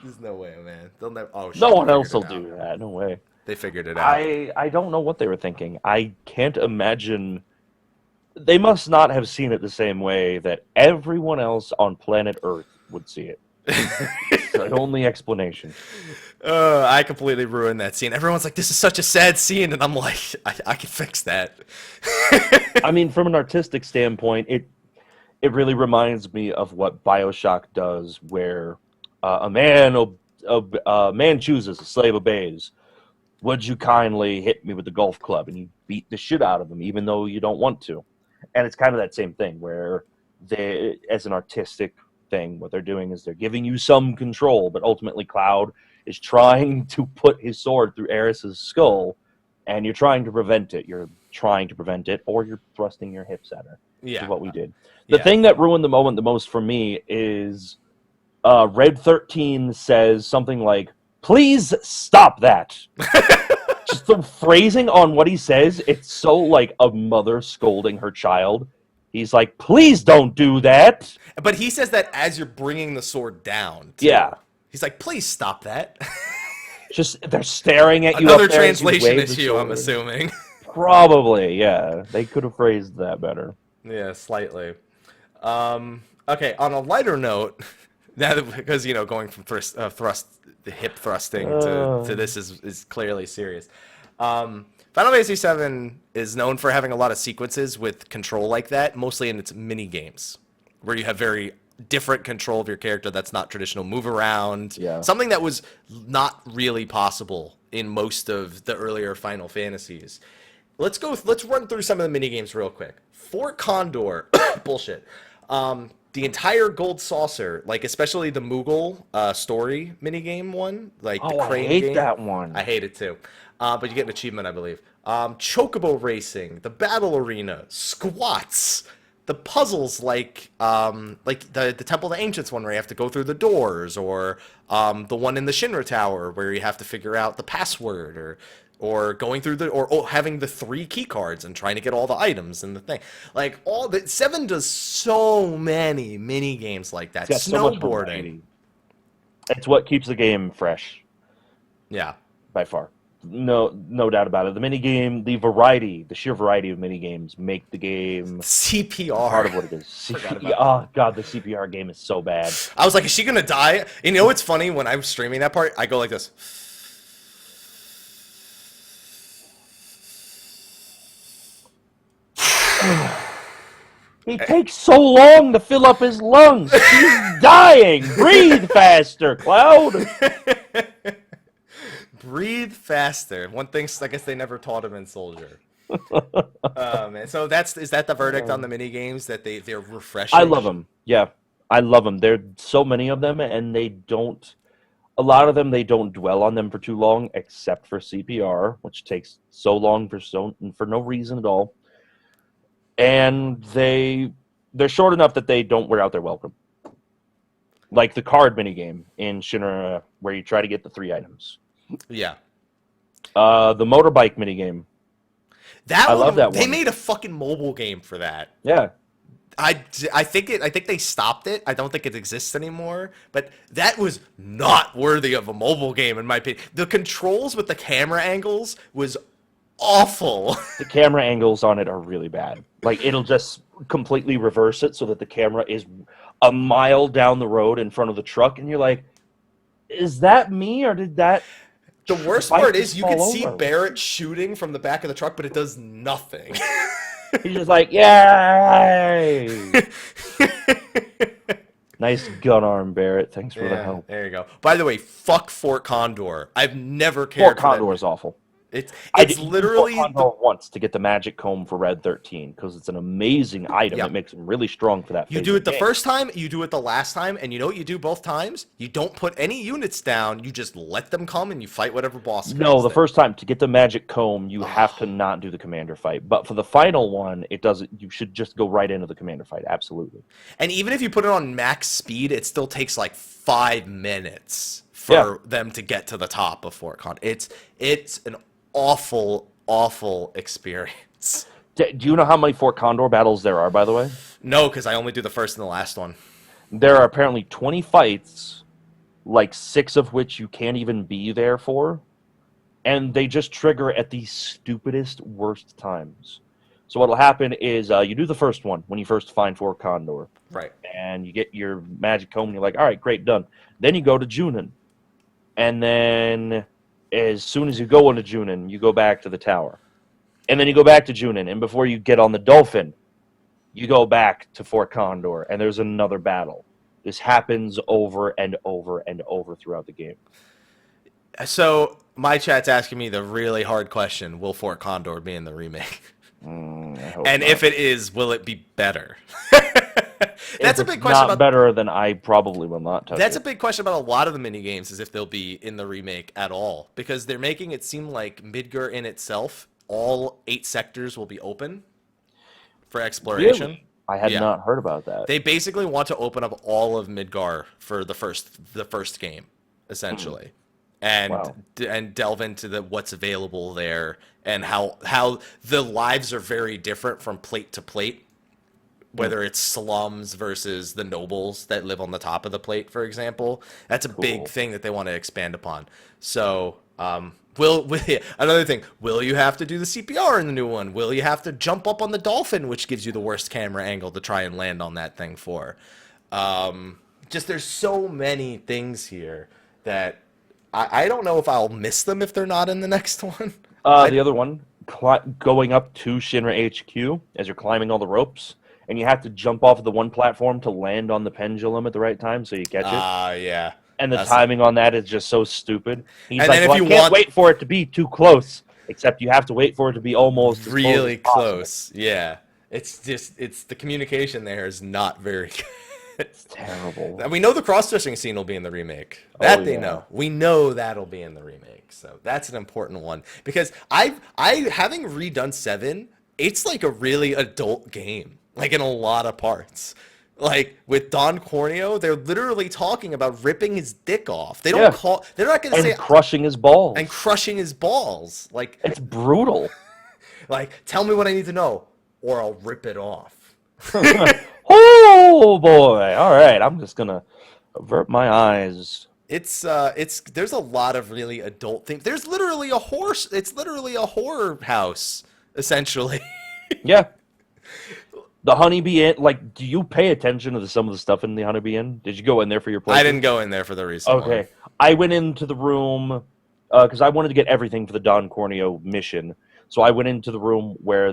There's no way, man. They'll never. Oh, shit, No one they else will figured it do out. that. No way. They figured it out. I don't know what they were thinking. I can't imagine. They must not have seen it the same way that everyone else on planet Earth would see it. It's the only explanation. I completely ruined that scene. Everyone's like, "This is such a sad scene," and I'm like, "I can fix that." I mean, from an artistic standpoint, it really reminds me of what BioShock does, where a man chooses, a slave obeys. Would you kindly hit me with the golf club? And you beat the shit out of them, even though you don't want to. And it's kind of that same thing, where they, as an artistic thing, what they're doing is they're giving you some control, but ultimately Cloud is trying to put his sword through Aerith's skull, and you're trying to prevent it. You're trying to prevent it, or you're thrusting your hips at her. Yeah, Is what we did. The yeah. thing that ruined the moment the most for me is Red 13 says something like, "Please stop that." Just the phrasing on what he says, it's so like a mother scolding her child. He's like, "Please don't do that." But he says that as you're bringing the sword down. Too. Yeah. He's like, "Please stop that." Just they're staring at you. Another up there as you translation wave the issue, I'm sword. assuming. Probably, yeah. They could have phrased that better. Yeah, slightly. Okay, on a lighter note, because going from the hip thrusting to this is clearly serious. Final Fantasy VII is known for having a lot of sequences with control like that, mostly in its mini games, where you have very different control of your character that's not traditional move around. Yeah. Something that was not really possible in most of the earlier Final Fantasies. Let's run through some of the mini games real quick. For Condor, bullshit. The entire Gold Saucer, like especially the Moogle story minigame one, like the Oh, I crane hate game. that one. I hate it too. But you get an achievement, I believe. Chocobo Racing, the Battle Arena, Squats, the puzzles like the Temple of the Ancients one where you have to go through the doors, or the one in the Shinra Tower where you have to figure out the password, or going through or having the 3 key cards and trying to get all the items and the thing. Like all the 7 does so many mini games like that. It's got so much Snowboarding. variety. It's what keeps the game fresh, Yeah. by far. No doubt about it. The mini game, the sheer variety of mini games make the game CPR. part of what it is. Forgot about Oh god, the CPR game is so bad. I was like, is she gonna die? You know what's funny? When I'm streaming that part, I go like this. He takes so long to fill up his lungs. He's dying. Breathe faster, Cloud. Breathe faster. One thing I guess they never taught him in Soldier. Man. So is that the verdict on the mini games, that they're refreshing? I love them. Yeah, I love them. There's so many of them, and a lot of them, they don't dwell on them for too long, except for CPR, which takes so long for no reason at all. And they're short enough that they don't wear out their welcome. Like the card minigame in Shinra, where you try to get the 3 items. Yeah. The motorbike minigame. I love that They one. made a fucking mobile game for that. Yeah. I think they stopped it. I don't think it exists anymore. But that was not worthy of a mobile game, in my opinion. The controls with the camera angles was awful. The camera angles on it are really bad. Like, it'll just completely reverse it so that the camera is a mile down the road in front of the truck, and you're like, is that me, or did that... The worst bike part just is you fall can see over? Barrett shooting from the back of the truck, but it does nothing. He's just like, yay! Nice gun arm, Barrett. Thanks for the Yeah, help. there you go. By the way, fuck Fort Condor. I've never Fort cared for Condor that. is awful. It's I it's did use Fort literally Condor once to get the magic comb for Red 13 because it's an amazing item. yeah. It makes him really strong for that You phase do of it the game. first time, you do it the last time, and you know what you do both times? You don't put any units down. You just let them come and you fight whatever boss comes. No, the then. first time to get the magic comb, you have to not do the commander fight. But for the final one, it doesn't. You should just go right into the commander fight. Absolutely. And even if you put it on max speed, it still takes like 5 minutes for them to get to the top of Fort Condor. It's an awful experience. Do you know how many Fort Condor battles there are, by the way? No, because I only do the first and the last one. There are apparently 20 fights, like 6 of which you can't even be there for. And they just trigger at the stupidest, worst times. So what'll happen is you do the first one when you first find Fort Condor. Right. And you get your magic comb, and you're like, all right, great, done. Then you go to Junin. And then as soon as you go into Junin, you go back to the tower. And then you go back to Junin, and before you get on the Dolphin, you go back to Fort Condor, and there's another battle. This happens over and over and over throughout the game. So my chat's asking me the really hard question: will Fort Condor be in the remake? I hope And not. if it is, will it be better? That's If a big it's question. not better, then I probably will not touch That's it. a big question about a lot of the mini games, is if they'll be in the remake at all, because they're making it seem like Midgar in itself, all 8 sectors will be open for exploration. Really? I had Yeah. not heard about that. They basically want to open up all of Midgar for the first game, essentially, and Wow. and delve into what's available there and how the lives are very different from plate to plate. Whether it's slums versus the nobles that live on the top of the plate, for example, that's a big Cool. thing that they want to expand upon. So, another thing, will you have to do the CPR in the new one? Will you have to jump up on the dolphin, which gives you the worst camera angle to try and land on that thing for? Just there's so many things here that I don't know if I'll miss them if they're not in the next one. The other one, going up to Shinra HQ as you're climbing all the ropes, and you have to jump off of the one platform to land on the pendulum at the right time so you catch it. Yeah. And the That's- timing on that is just so stupid. He's And like, then if well, you I can't want- wait for it to be too close, except you have to wait for it to be almost as Really close. as possible. close. Yeah. It's the communication there is not very good. It's terrible. We know the cross-dressing scene will be in the remake. That they yeah. know. We know that'll be in the remake. So that's an important one because I having redone 7, it's like a really adult game, like in a lot of parts. Like with Don Corneo, they're literally talking about ripping his dick off. They don't Yeah. call. They're not going to And say crushing his balls. and crushing his balls. It's brutal. Like tell me what I need to know, or I'll rip it off. Oh boy! All right, I'm just gonna avert my eyes. It's there's a lot of really adult things. There's literally a horse. It's literally a horror house, essentially. Yeah. The Honeybee Inn, like, do you pay attention to some of the stuff in the Honeybee Inn? Did you go in there for your playthrough? I didn't go in there for the recent one. Okay. I went into the room, because I wanted to get everything for the Don Corneo mission. So I went into the room where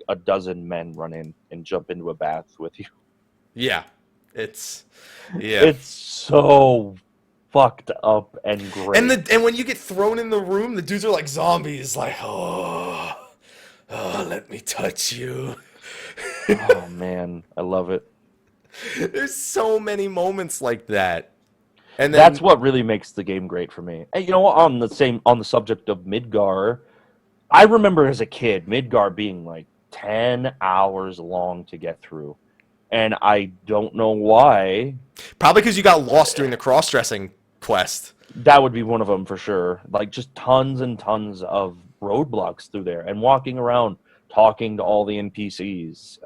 a dozen men run in and jump into a bath with you. Yeah. It's so fucked up and great. and when you get thrown in the room, the dudes are like zombies, like, oh let me touch you. Oh man, I love it. There's so many moments like that. And then, That's what really makes the game great for me. And you know, on the subject of Midgar, I remember as a kid Midgar being like 10 hours long to get through. And I don't know why. probably because you got lost during the cross-dressing quest. That would be one of them for sure. Like just tons and tons of roadblocks through there and walking around talking to all the NPCs.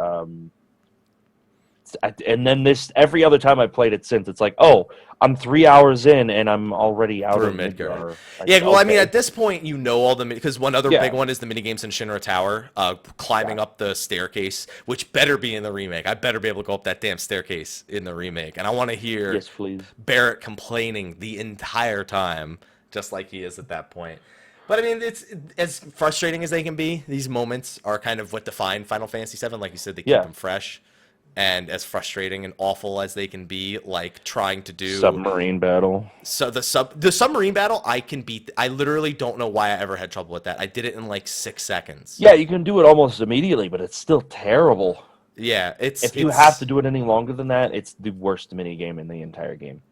And then every other time I played it since, it's like, oh, I'm 3 hours in and I'm already out Through of Midgar. Midgar. Yeah, well, I mean, okay. at this point, you know all the because one other Yeah. big one is the minigames in Shinra Tower, climbing up the staircase, which better be in the remake. I better be able to go up that damn staircase in the remake, and I want to hear Yes, please. Barrett complaining the entire time, just like he is at that point. But I mean, it's as frustrating as they can be. These moments are kind of what define Final Fantasy VII. Like you said, they keep Yeah. them fresh, and as frustrating and awful as they can be, like trying to do Submarine battle. so the submarine battle, I can beat. I literally don't know why I ever had trouble with that. I did it in like 6 seconds. Yeah, you can do it almost immediately, but it's still terrible. Yeah, If you have to do it any longer than that, it's the worst mini game in the entire game.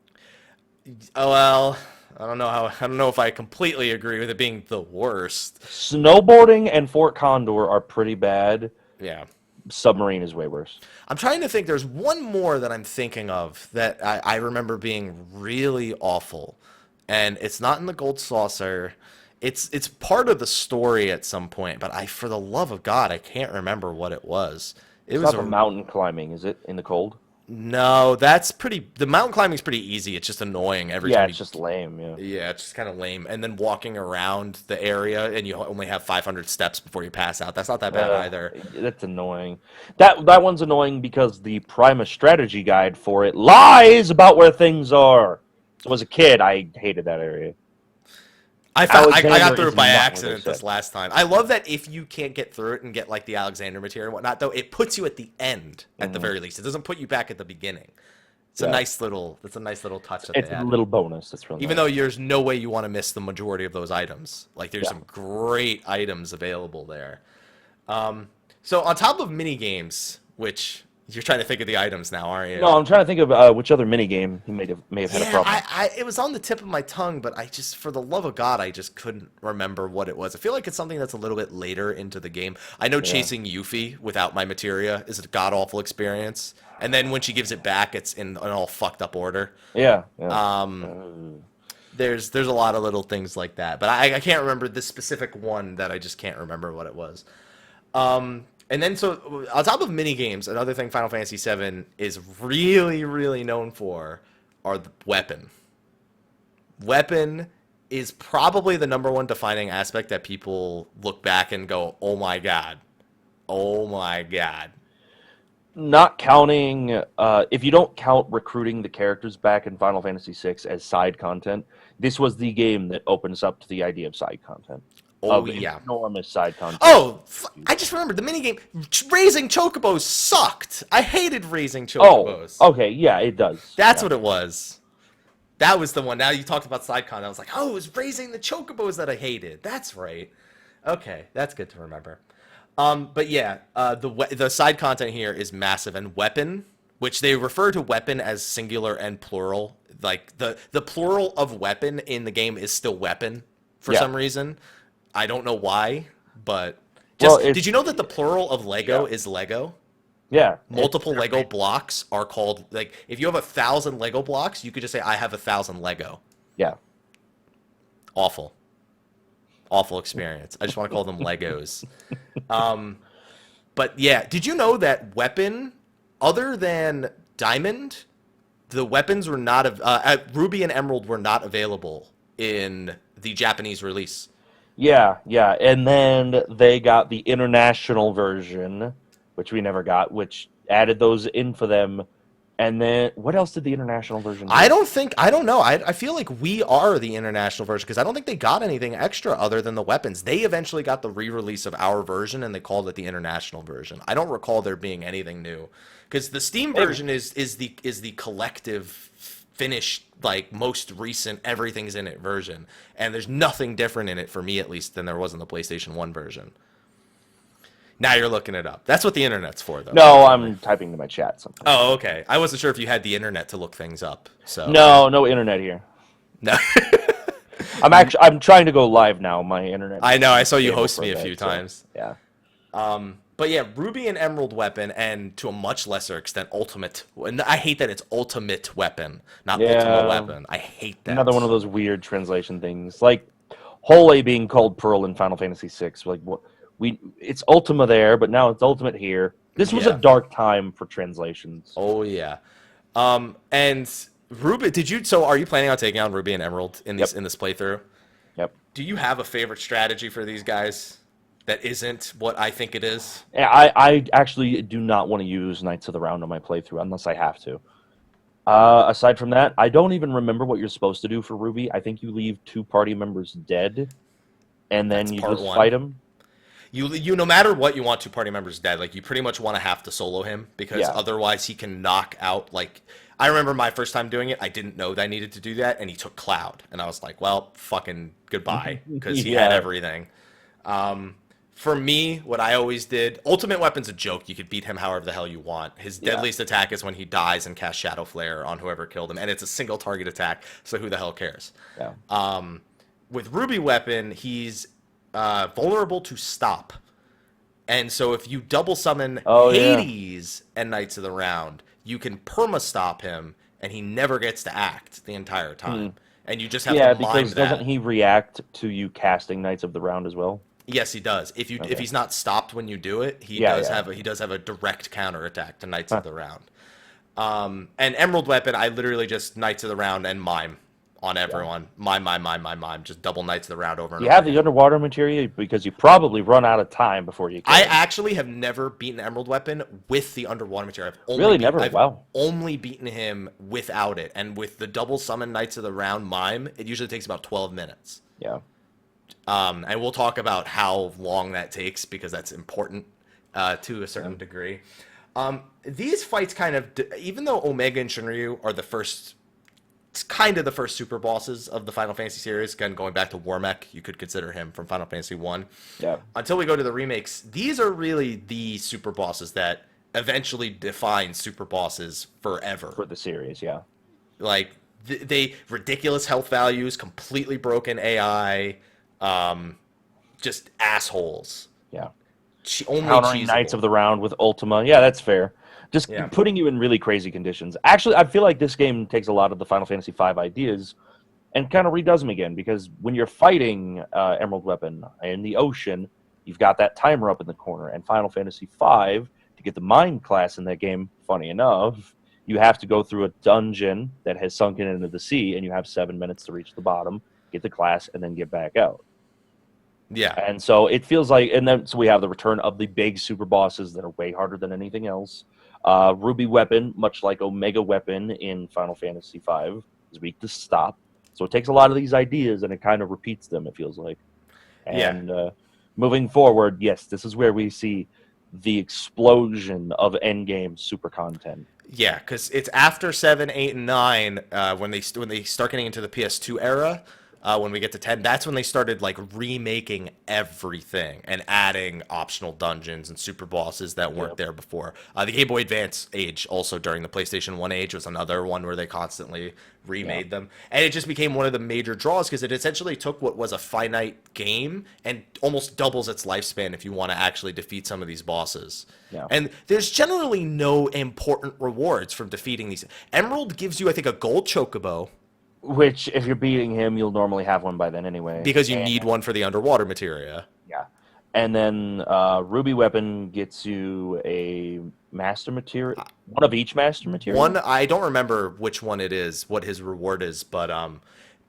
Oh well, I don't know if I completely agree with it being the worst. Snowboarding and Fort Condor are pretty bad. Yeah. Submarine is way worse. I'm trying to think. There's one more that I'm thinking of that I remember being really awful, and it's not in the Gold Saucer. It's part of the story at some point, but for the love of God, I can't remember what it was. It It's was not the mountain climbing, is it? In the cold? no. That's pretty. The mountain climbing's pretty easy. It's just annoying every Yeah, time. it's just lame. Yeah. Yeah, it's just kind of lame. And then walking around the area, and you only have 500 steps before you pass out. That's not that bad either. That's annoying. That one's annoying because the Primus strategy guide for it lies about where things are. So as a kid, I hated that area. I got Alexander through is it by not what accident they this said. last time. I love that if you can't get through it and get like the Alexander Materia and whatnot, though, it puts you at the end at the very least. It doesn't put you back at the beginning. It's Yeah. that's a nice little touch that It's they a added. little bonus. That's really Even nice. though there's no way you want to miss the majority of those items. Like there's Yeah. some great items available there. So on top of mini games, which you're trying to think of the items now, aren't you? No, I'm trying to think of which other minigame he may have had a Yeah, problem. it was on the tip of my tongue, but I just, for the love of God, I just couldn't remember what it was. I feel like it's something that's a little bit later into the game. I know chasing Yuffie without my materia is a god-awful experience, and then when she gives it back, it's in an all fucked up order. Yeah. There's a lot of little things like that, but I can't remember this specific one that I just can't remember what it was. And then, so on top of mini games, another thing Final Fantasy VII is really, really known for are the weapon. Weapon is probably the number one defining aspect that people look back and go, "Oh my god, oh my god." Not counting, if you don't count recruiting the characters back in Final Fantasy VI as side content, this was the game that opens up to the idea of side content. Oh Of yeah. enormous side content. Oh, I just remembered the minigame. Raising chocobos sucked. I hated raising Oh, chocobos. okay, yeah, it does. That's Yeah. what it was. That was the one. Now you talked about side content. I was like, oh, it was raising the chocobos that I hated. That's right. Okay, that's good to remember. But yeah, the side content here is massive, and weapon, which they refer to weapon as singular and plural. Like the plural of weapon in the game is still weapon for some reason. I don't know why, but did you know that the plural of Lego is Lego? Yeah. Multiple Lego blocks are called, like, if you have 1,000 Lego blocks, you could just say, I have 1,000 Lego. Yeah. Awful. Awful experience. I just want to call them Legos. But yeah, did you know that weapon, other than Diamond, the weapons were not, Ruby and Emerald were not available in the Japanese release? Yeah, yeah. And then they got the international version, which we never got, which added those in for them. And then what else did the international version do? I don't know. I feel like we are the international version because I don't think they got anything extra other than the weapons. They eventually got the re-release of our version and they called it the international version. I don't recall there being anything new because the Steam version is the collective finished, like, most recent everything's in it version, and there's nothing different in it for me at least than there was in the PlayStation 1 version. Now you're looking it up. That's what the internet's for, though. No, I'm typing to my chat something. Oh, okay. I wasn't sure if you had the internet to look things up. So No internet here. No. I'm trying to go live now. My internet. I know. I saw you stable host for me a bit, few so, times. Yeah. But yeah, Ruby and Emerald weapon, and to a much lesser extent, Ultimate. And I hate that it's Ultimate weapon, not Ultima weapon. I hate that. Another one of those weird translation things, like Holy being called Pearl in Final Fantasy VI. Like what it's Ultima there, but now it's Ultimate here. This was a dark time for translations. Oh yeah. And Ruby, so are you planning on taking on Ruby and Emerald in this playthrough? Yep. Do you have a favorite strategy for these guys that isn't what I think it is? Yeah, I actually do not want to use Knights of the Round on my playthrough unless I have to. Aside from that, I don't even remember what you're supposed to do for Ruby. I think you leave 2 party members dead, and That's then you part just one. fight him. You no matter what, you want two party members dead. Like, you pretty much want to have to solo him, because Yeah. otherwise he can knock out, like, I remember my first time doing it, I didn't know that I needed to do that, and he took Cloud, and I was like, well, fucking goodbye, because he had Yeah. everything. For me, what I always did, ultimate weapon's a joke. You could beat him however the hell you want. His Yeah. deadliest attack is when he dies and casts Shadow Flare on whoever killed him, and it's a single target attack, so who the hell cares? Yeah. With Ruby weapon, he's vulnerable to stop. And so if you double summon Oh, yeah. Hades and Knights of the Round, you can perma stop him, and he never gets to act the entire time. And you just have Yeah, to mime because that. doesn't he react to you casting Knights of the Round as well? Yes, he does. If Okay. he's not stopped when you do it, he Yeah, does yeah. have a direct counter attack to Knights of the Round. And Emerald weapon, I literally just Knights of the Round and mime on everyone. Mime. Just double Knights of the Round over and You over have again. the underwater materia because you probably run out of time before you kill I him. actually have never beaten Emerald weapon with the underwater material. I've Wow. only beaten him without it, and with the double summon Knights of the Round mime, it usually takes about 12 minutes. Yeah. And we'll talk about how long that takes, because that's important to a certain degree. These fights kind of, even though Omega and Shinryu are it's kind of the first super bosses of the Final Fantasy series. Again, going back to Warmech, you could consider him from Final Fantasy 1. Yeah. Until we go to the remakes, these are really the super bosses that eventually define super bosses forever. For the series, yeah. Like, they ridiculous health values, completely broken AI, just assholes. Yeah. Only Countering Knights of the Round with Ultima. Yeah, that's fair. Just Yeah. putting you in really crazy conditions. Actually, I feel like this game takes a lot of the Final Fantasy V ideas and kind of redoes them again, because when you're fighting Emerald Weapon in the ocean, you've got that timer up in the corner. And Final Fantasy V, to get the Mind class in that game, funny enough, you have to go through a dungeon that has sunken into the sea, and you have 7 minutes to reach the bottom, get the class, and then get back out. Yeah. And so it feels like, and then so we have the return of the big super bosses that are way harder than anything else. Ruby Weapon, much like Omega Weapon in Final Fantasy V, is weak to stop. So it takes a lot of these ideas and it kind of repeats them, it feels like. And moving forward, yes, this is where we see the explosion of endgame super content. Yeah, because it's after 7, 8, and 9 when they start getting into the PS2 era. When we get to 10, that's when they started like remaking everything and adding optional dungeons and super bosses that weren't there before. The Game Boy Advance age, also during the PlayStation 1 age, was another one where they constantly remade them. And it just became one of the major draws, because it essentially took what was a finite game and almost doubles its lifespan if you want to actually defeat some of these bosses. Yeah. And there's generally no important rewards from defeating these. Emerald gives you, I think, a gold chocobo. Which, if you're beating him, you'll normally have one by then anyway. Because you need one for the underwater materia. Yeah. And then Ruby Weapon gets you a master materia. One of each master materia? One, I don't remember which one it is, what his reward is, but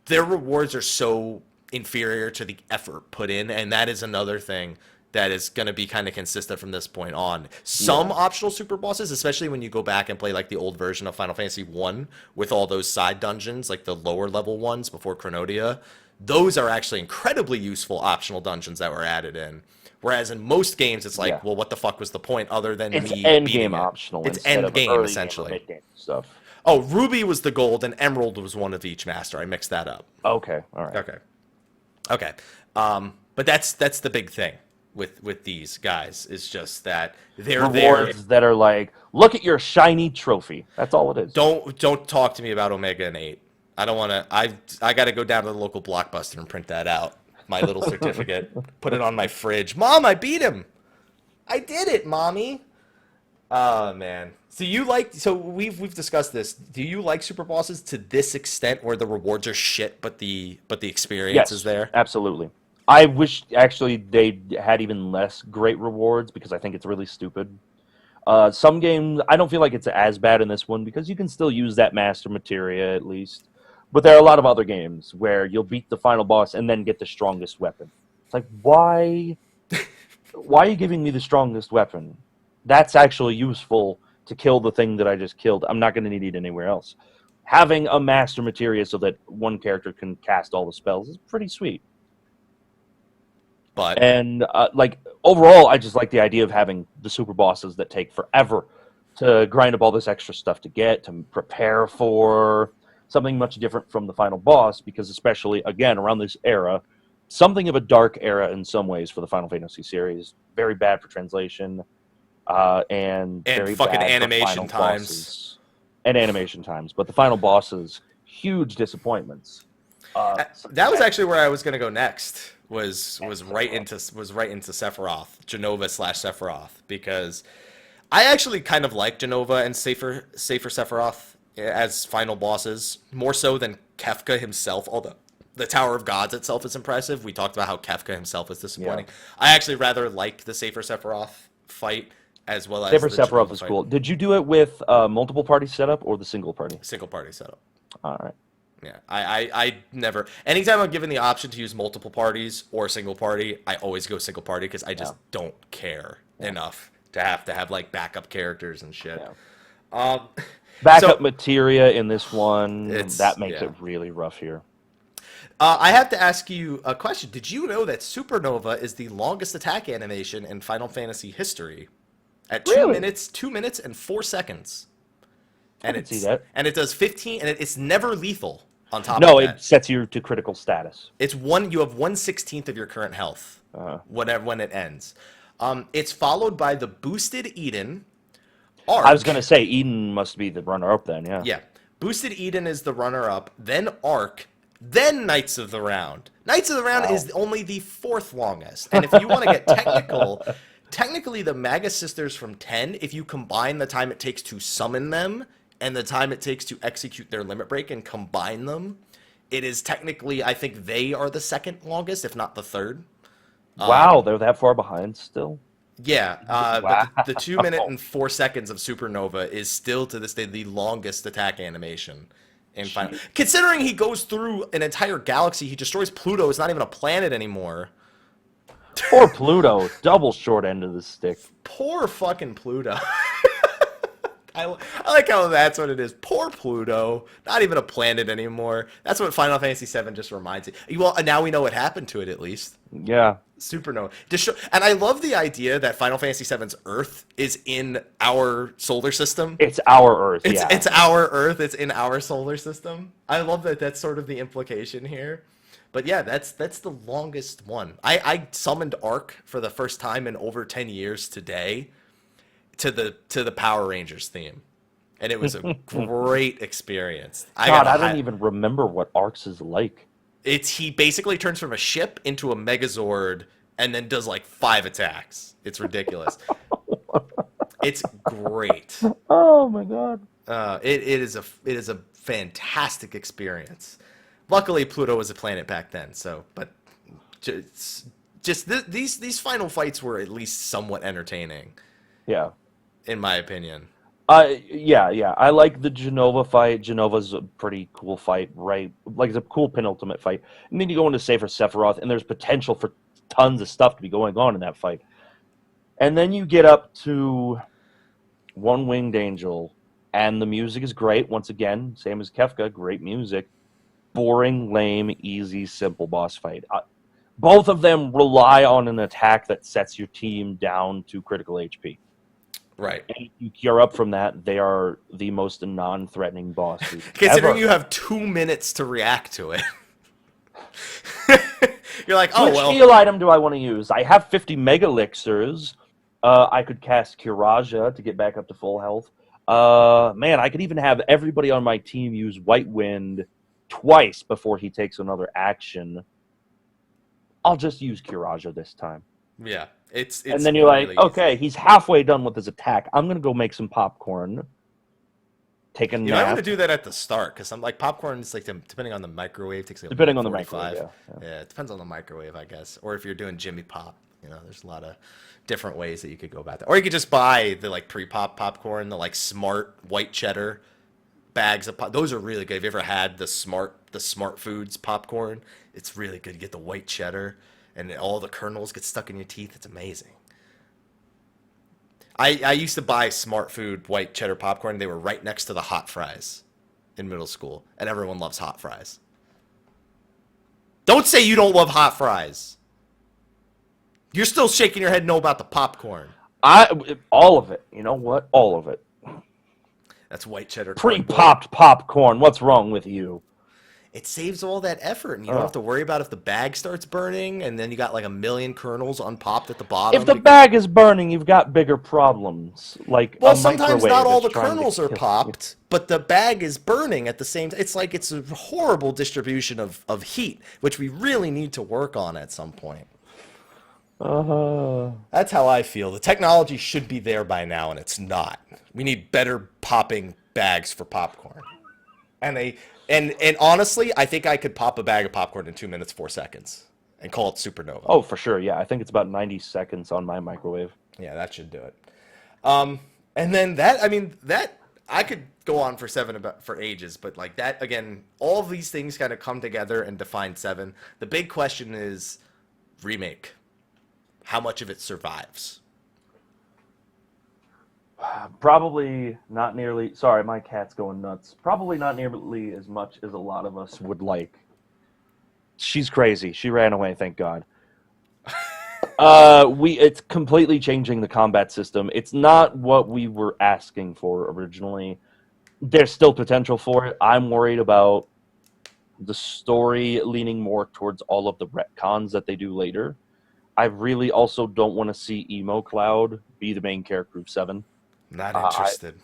their rewards are so inferior to the effort put in, and that is another thing that is going to be kind of consistent from this point on. Some optional super bosses, especially when you go back and play like the old version of Final Fantasy 1 with all those side dungeons, like the lower level ones before Chronodia, those are actually incredibly useful optional dungeons that were added in. Whereas in most games, it's like, well, what the fuck was the point other than it's me end beating game it? optional. It's instead end of game, early essentially. Game or mid-game stuff. Oh, Ruby was the gold and Emerald was one of each master. I mixed that up. Okay, all right. Okay. But that's the big thing with these guys, is just that they're rewards that are like, look at your shiny trophy. That's all it is. Don't talk to me about Omega and 8. I don't want to. I got to go down to the local Blockbuster and print that out. My little certificate. Put it on my fridge. Mom, I beat him. I did it, mommy. Oh man. So we've discussed this. Do you like super bosses to this extent where the rewards are shit but the experience is there? Absolutely. I wish actually they had even less great rewards, because I think it's really stupid. Some games, I don't feel like it's as bad in this one, because you can still use that master materia at least. But there are a lot of other games where you'll beat the final boss and then get the strongest weapon. It's like, why are you giving me the strongest weapon? That's actually useful to kill the thing that I just killed. I'm not going to need it anywhere else. Having a master materia so that one character can cast all the spells is pretty sweet. But And like overall, I just like the idea of having the super bosses that take forever to grind up all this extra stuff to get to prepare for something much different from the final boss. Because especially again around this era, something of a dark era in some ways for the Final Fantasy series. Very bad for translation, and very fucking bad for animation final times. bosses and animation times. But the final bosses, huge disappointments. That was actually where I was gonna go next. Was right into Sephiroth, Jenova / Sephiroth, because I actually kind of like Jenova and Safer Sephiroth as final bosses more so than Kefka himself. Although the Tower of Gods itself is impressive, we talked about how Kefka himself is disappointing. Yeah. I actually rather like the Safer Sephiroth fight as well as Saber the Sephiroth Jenova is fight. cool. Did you do it with multiple party setup or the single party? Single party setup. All right. Yeah, I never. Anytime I'm given the option to use multiple parties or single party, I always go single party because I just don't care enough to have like backup characters and shit. Yeah. Backup so- materia in this one, It's- that makes yeah. it really rough here. I have to ask you a question. Did you know that Supernova is the longest attack animation in Final Fantasy history? At 2 Really? minutes, 2 minutes and 4 seconds. And can see that. And it does 15, and it's never lethal. On top No, of that, it sets you to critical status. it's one. You have 1/16 of your current health when it ends. It's followed by the boosted Eden. Arc. I was going to say Eden must be the runner-up then, yeah. Yeah, boosted Eden is the runner-up. Then Arc. Then Knights of the Round. Knights of the Round is only the 4th longest. And if you want to get technical, technically the Magus Sisters from 10, if you combine the time it takes to summon them and the time it takes to execute their limit break and combine them, it is technically, I think they are the 2nd longest, if not the 3rd. Wow, they're that far behind still? Yeah, Wow. but the 2 minute and 4 seconds of Supernova is still to this day the longest attack animation in Final. Considering he goes through an entire galaxy, he destroys Pluto. It's not even a planet anymore. Poor Pluto, double short end of the stick. Poor fucking Pluto. I like how that's what it is. Poor Pluto. Not even a planet anymore. That's what Final Fantasy VII just reminds you. Well, now we know what happened to it at least. Yeah. Supernova. And I love the idea that Final Fantasy VII's Earth is in our solar system. It's our Earth, yeah. It's our Earth. It's in our solar system. I love that that's sort of the implication here. But yeah, that's the longest one. I summoned Arc for the first time in over 10 years today to the Power Rangers theme. And it was a great experience. I don't even remember what Arcs is like. He basically turns from a ship into a Megazord and then does like 5 attacks. It's ridiculous. It's great. Oh my god. It is a fantastic experience. Luckily, Pluto was a planet back then. So, but these final fights were at least somewhat entertaining. Yeah. In my opinion. Yeah. I like the Jenova fight. Genova's a pretty cool fight, right? Like, it's a cool penultimate fight. And then you go into Safer Sephiroth, and there's potential for tons of stuff to be going on in that fight. And then you get up to One Winged Angel, and the music is great. Once again, same as Kefka, great music. Boring, lame, easy, simple boss fight. Both of them rely on an attack that sets your team down to critical HP. Right. And if you cure up from that, they are the most non-threatening bosses. Considering ever. you have 2 minutes to react to it. You're like, Which heal item do I want to use? I have 50 Mega Elixirs. I could cast Kiraja to get back up to full health. Man, I could even have everybody on my team use White Wind twice before he takes another action. I'll just use Kiraja this time. Yeah. It's and then you're really like, okay, he's halfway done with his attack. I'm going to go make some popcorn. Take a nap. You might want to do that at the start, because I'm like, popcorn is like, depending on the microwave, takes like depending on the 45. microwave, Yeah, it depends on the microwave, I guess. Or if you're doing Jimmy Pop, there's a lot of different ways that you could go about that. Or you could just buy the like pre-pop popcorn, the like smart white cheddar bags of pop. Those are really good. Have you ever had the smart foods popcorn? It's really good. You get the white cheddar, and all the kernels get stuck in your teeth. It's amazing. I used to buy Smart Food white cheddar popcorn. They were right next to the hot fries in middle school, and everyone loves hot fries. Don't say you don't love hot fries. You're still shaking your head no about the popcorn. All of it. You know what? All of it. That's white cheddar corn, boy. Pre-popped popcorn. What's wrong with you? It saves all that effort, and you don't have to worry about if the bag starts burning, and then you got like a million kernels unpopped at the bottom. If the bag is burning, you've got bigger problems. Like well, a sometimes microwave not all that's the trying to kernels are kill you. popped, but the bag is burning at the same time. It's like it's a horrible distribution of heat, which we really need to work on at some point. That's how I feel. The technology should be there by now, and it's not. We need better popping bags for popcorn. And honestly, I think I could pop a bag of popcorn in 2 minutes, 4 seconds and call it Supernova. Oh, for sure. Yeah, I think it's about 90 seconds on my microwave. Yeah, that should do it. And then that I could go on for ages, but like that again, all of these things kind of come together and define 7. The big question is remake. How much of it survives? Probably not nearly. Sorry, my cat's going nuts. Probably not nearly as much as a lot of us would like. She's crazy. She ran away, thank God. It's completely changing the combat system. It's not what we were asking for originally. There's still potential for it. I'm worried about the story leaning more towards all of the retcons that they do later. I really also don't want to see Emo Cloud be the main character of 7. Not interested.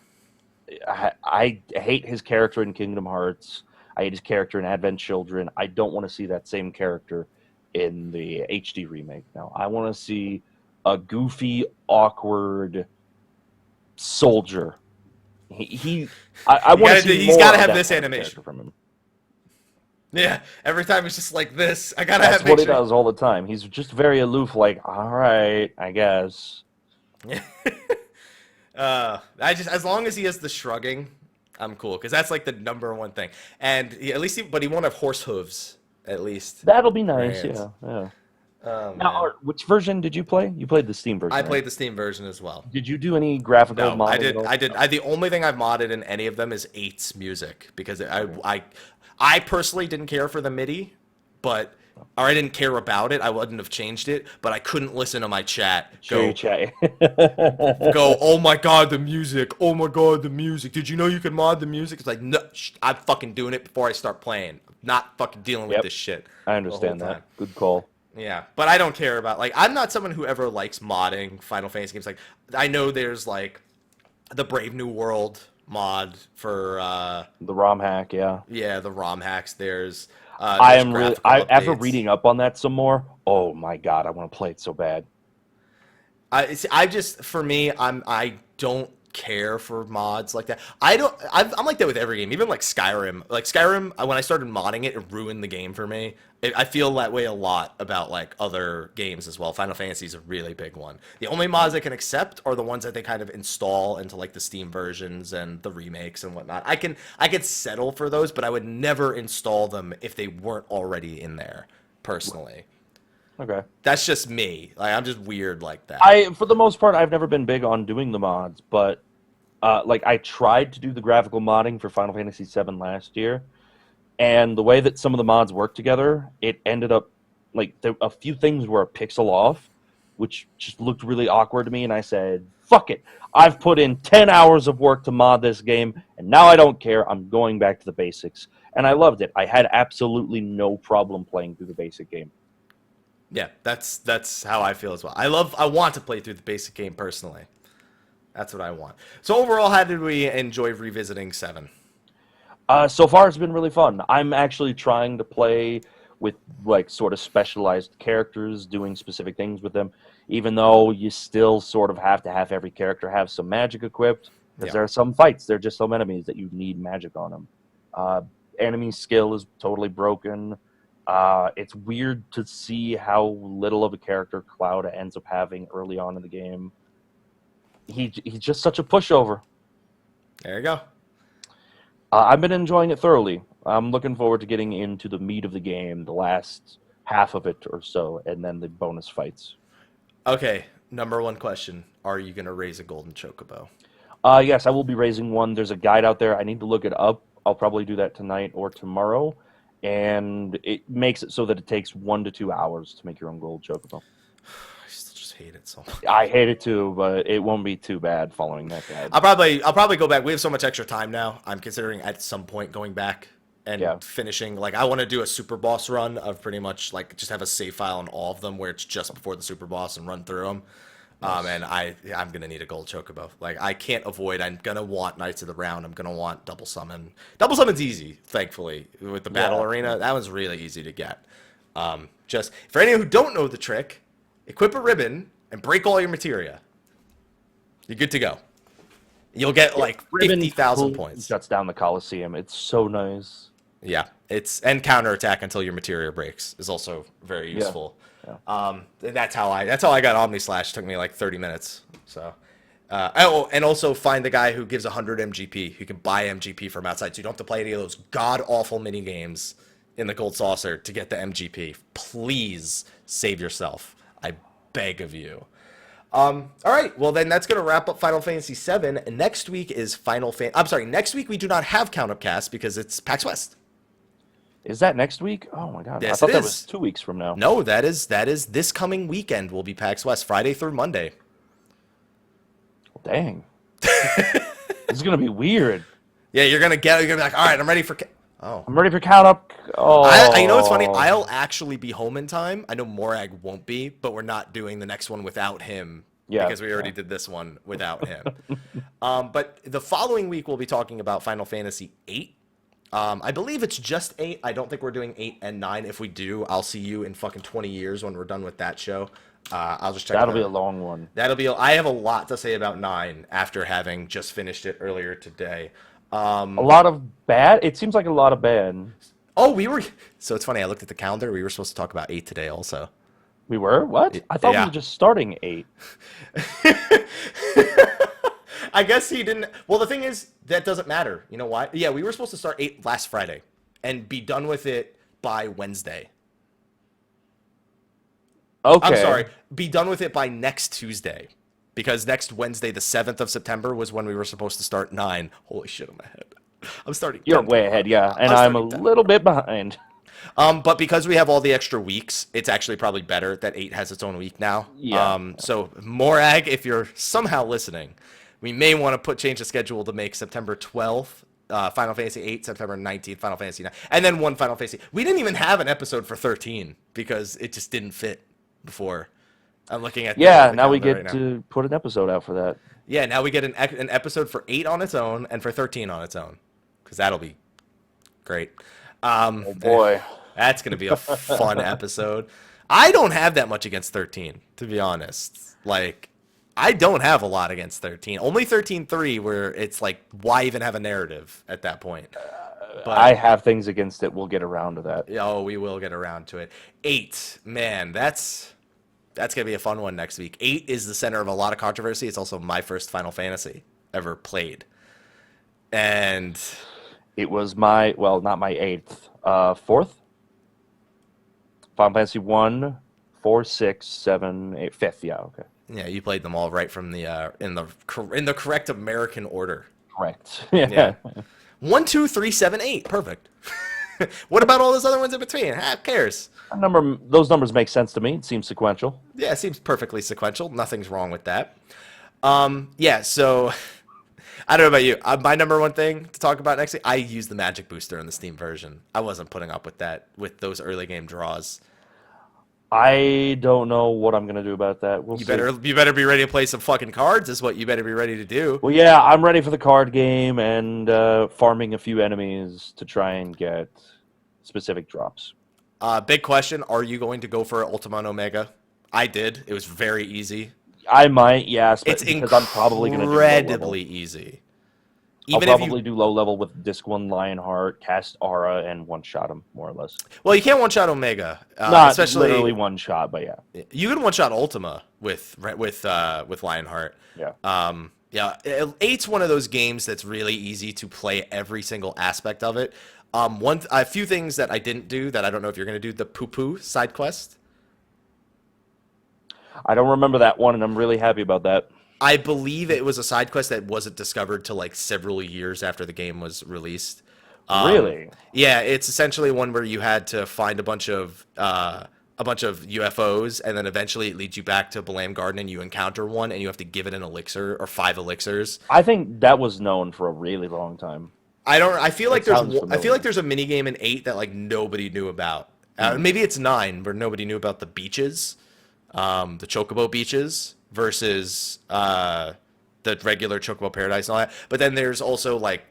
I hate his character in Kingdom Hearts. I hate his character in Advent Children. I don't want to see that same character in the HD remake now. I want to see a goofy, awkward soldier. I want to see he's got to have this animation from him. Yeah, every time it's just like this. I gotta That's have. what he does all the time. He's just very aloof. Like, all right, I guess. As long as he has the shrugging, I'm cool because that's like the #1 thing. And but he won't have horse hooves. At least that'll be nice. Yeah. Now, which version did you play? You played the Steam version. I played the Steam version as well. Did you do any graphical modding? I did. The only thing I've modded in any of them is 8's music because I personally didn't care for the MIDI, or I didn't care about it. I wouldn't have changed it, but I couldn't listen to my chat go, oh my god, the music. Oh my god, the music. Did you know you could mod the music? It's like, no, I'm fucking doing it before I start playing. I'm not fucking dealing with this shit. I understand that. Good call. Yeah, but I don't care about, like, I'm not someone who ever likes modding Final Fantasy games. Like, I know there's, like, the Brave New World mod for the ROM hack, yeah. Yeah, the ROM hacks. There's after reading up on that some more, oh my god, I want to play it so bad. I don't care for mods like that. I'm like that with every game, even like Skyrim. Like Skyrim, when I started modding it, it ruined the game for me. I feel that way a lot about like other games as well. Final Fantasy is a really big one. The only mods I can accept are the ones that they kind of install into like the Steam versions and the remakes and whatnot. I could settle for those, but I would never install them if they weren't already in there, personally. Okay. That's just me. Like, I'm just weird like that. For the most part, I've never been big on doing the mods, but like I tried to do the graphical modding for Final Fantasy VII last year, and the way that some of the mods work together, it ended up like a few things were a pixel off, which just looked really awkward to me, and I said, fuck it. I've put in 10 hours of work to mod this game, and now I don't care. I'm going back to the basics. And I loved it. I had absolutely no problem playing through the basic game. Yeah, that's how I feel as well. I want to play through the basic game personally. That's what I want. So overall, how did we enjoy revisiting 7? So far, it's been really fun. I'm actually trying to play with like sort of specialized characters, doing specific things with them, even though you still sort of have to have every character have some magic equipped, because there are some fights, there are just some enemies that you need magic on them. Enemy skill is totally broken. It's weird to see how little of a character Cloud ends up having early on in the game. He's just such a pushover. There you go. I've been enjoying it thoroughly. I'm looking forward to getting into the meat of the game, the last half of it or so, and then the bonus fights. Okay, #1 question. Are you going to raise a golden chocobo? Yes, I will be raising one. There's a guide out there. I need to look it up. I'll probably do that tonight or tomorrow. And it makes it so that it takes 1 to 2 hours to make your own gold chocobo. hate it so much. I hate it too, but it won't be too bad following that guide. I'll probably go back. We have so much extra time now. I'm considering at some point going back and Yeah. finishing. Like, I want to do a super boss run of pretty much like just have a save file on all of them where it's just before the super boss and run through them. And I'm gonna need a gold chocobo. Like, I can't avoid. I'm gonna want Knights of the Round. I'm gonna want double summon. Double summon's easy, thankfully, with the battle arena. That one's really easy to get. Just for anyone who don't know the trick, equip a ribbon and break all your materia. You're good to go. You'll get like 50,000 points. Shuts down the Coliseum. It's so nice. Yeah, and counterattack until your materia breaks is also very useful. Yeah. That's how I got Omni Slash. It took me like 30 minutes. So, and also find the guy who gives 100 MGP. You can buy MGP from outside, so you don't have to play any of those god awful mini games in the Gold Saucer to get the MGP. Please save yourself. I beg of you. All right. Well, then that's gonna wrap up Final Fantasy VII. Next week is Next week we do not have Count Up Cast because it's PAX West. Is that next week? Oh my god! Yes, I thought it that is. was 2 weeks from now. No, that is this coming weekend will be PAX West, Friday through Monday. Well, dang. This is gonna be weird. Yeah, you're gonna be like, all right, I'm ready for. Oh, I'm ready for Count Up. Oh, you know what's funny? I'll actually be home in time. I know Morag won't be, but we're not doing the next one without him. Yeah, because we already did this one without him. But the following week we'll be talking about Final Fantasy VIII. I believe it's just 8. I don't think we're doing 8 and 9. If we do, I'll see you in fucking 20 years when we're done with that show. I'll just check. That'll be a long one. I have a lot to say about 9 after having just finished it earlier today. A lot of bad. It seems like a lot of bad. Oh, so it's funny. I looked at the calendar. We were supposed to talk about 8 today also. We were? What? I thought we were just starting 8. I guess he didn't. Well, the thing is, that doesn't matter. You know why? Yeah, we were supposed to start 8 last Friday and be done with it by Wednesday. Okay. I'm sorry. Be done with it by next Tuesday. Because next Wednesday, the 7th of September, was when we were supposed to start 9. Holy shit, I'm ahead. I'm starting. You're way ahead, yeah. And I'm a little bit behind. But because we have all the extra weeks, it's actually probably better that 8 has its own week now. Yeah. So, Morag, if you're somehow listening, we may want to change the schedule to make September 12th Final Fantasy VIII, September 19th Final Fantasy 9, and then one Final Fantasy. We didn't even have an episode for 13 because it just didn't fit before. I'm looking at now we get to put an episode out for that. Yeah, now we get an episode for 8 on its own and for 13 on its own, because that'll be great. Oh boy, that's gonna be a fun episode. I don't have that much against 13, to be honest. Like, I don't have a lot against 13. Only 13.3, where it's like, why even have a narrative at that point? But I have things against it. We'll get around to that. Oh, we will get around to it. 8, man, that's gonna be a fun one next week. 8 is the center of a lot of controversy. It's also my first Final Fantasy ever played, and it was my not my 8th, 4th. Final Fantasy 1, 4, 6, 7, 8, 5th. Yeah, okay. Yeah, you played them all right from the in the correct American order. Correct. Yeah. 1, 2, 3, 7, 8. Perfect. What about all those other ones in between? Who cares? Those numbers make sense to me. It seems sequential. Yeah, it seems perfectly sequential. Nothing's wrong with that. Yeah, so I don't know about you. My number one thing to talk about next week, I used the magic booster in the Steam version. I wasn't putting up with that, with those early game draws. I don't know what I'm gonna do about that. We'll see. You better be ready to play some fucking cards. Is what you better be ready to do. Well, yeah, I'm ready for the card game and farming a few enemies to try and get specific drops. Big question: are you going to go for Ultima and Omega? I did. It was very easy. I might, yes, but It's because I'm probably going to do incredibly easy. I'll probably do low level with Disc 1 Lionheart, cast Aura, and one-shot him, more or less. Well, you can't one-shot Omega. Not especially, literally one-shot, but yeah. You can one-shot Ultima with Lionheart. Yeah. Yeah, 8's one of those games that's really easy to play every single aspect of it. A few things that I didn't do that I don't know if you're going to do, the poo-poo side quest. I don't remember that one, and I'm really happy about that. I believe it was a side quest that wasn't discovered till like several years after the game was released. Really? Yeah, it's essentially one where you had to find a bunch of a bunch of UFOs, and then eventually it leads you back to Balam Garden, and you encounter one, and you have to give it an elixir or 5 elixirs. I think that was known for a really long time. I feel like sounds familiar. there's a mini game in 8 that like nobody knew about. Maybe it's 9 where nobody knew about the beaches, the Chocobo beaches versus the regular Chocobo Paradise and all that. But then there's also like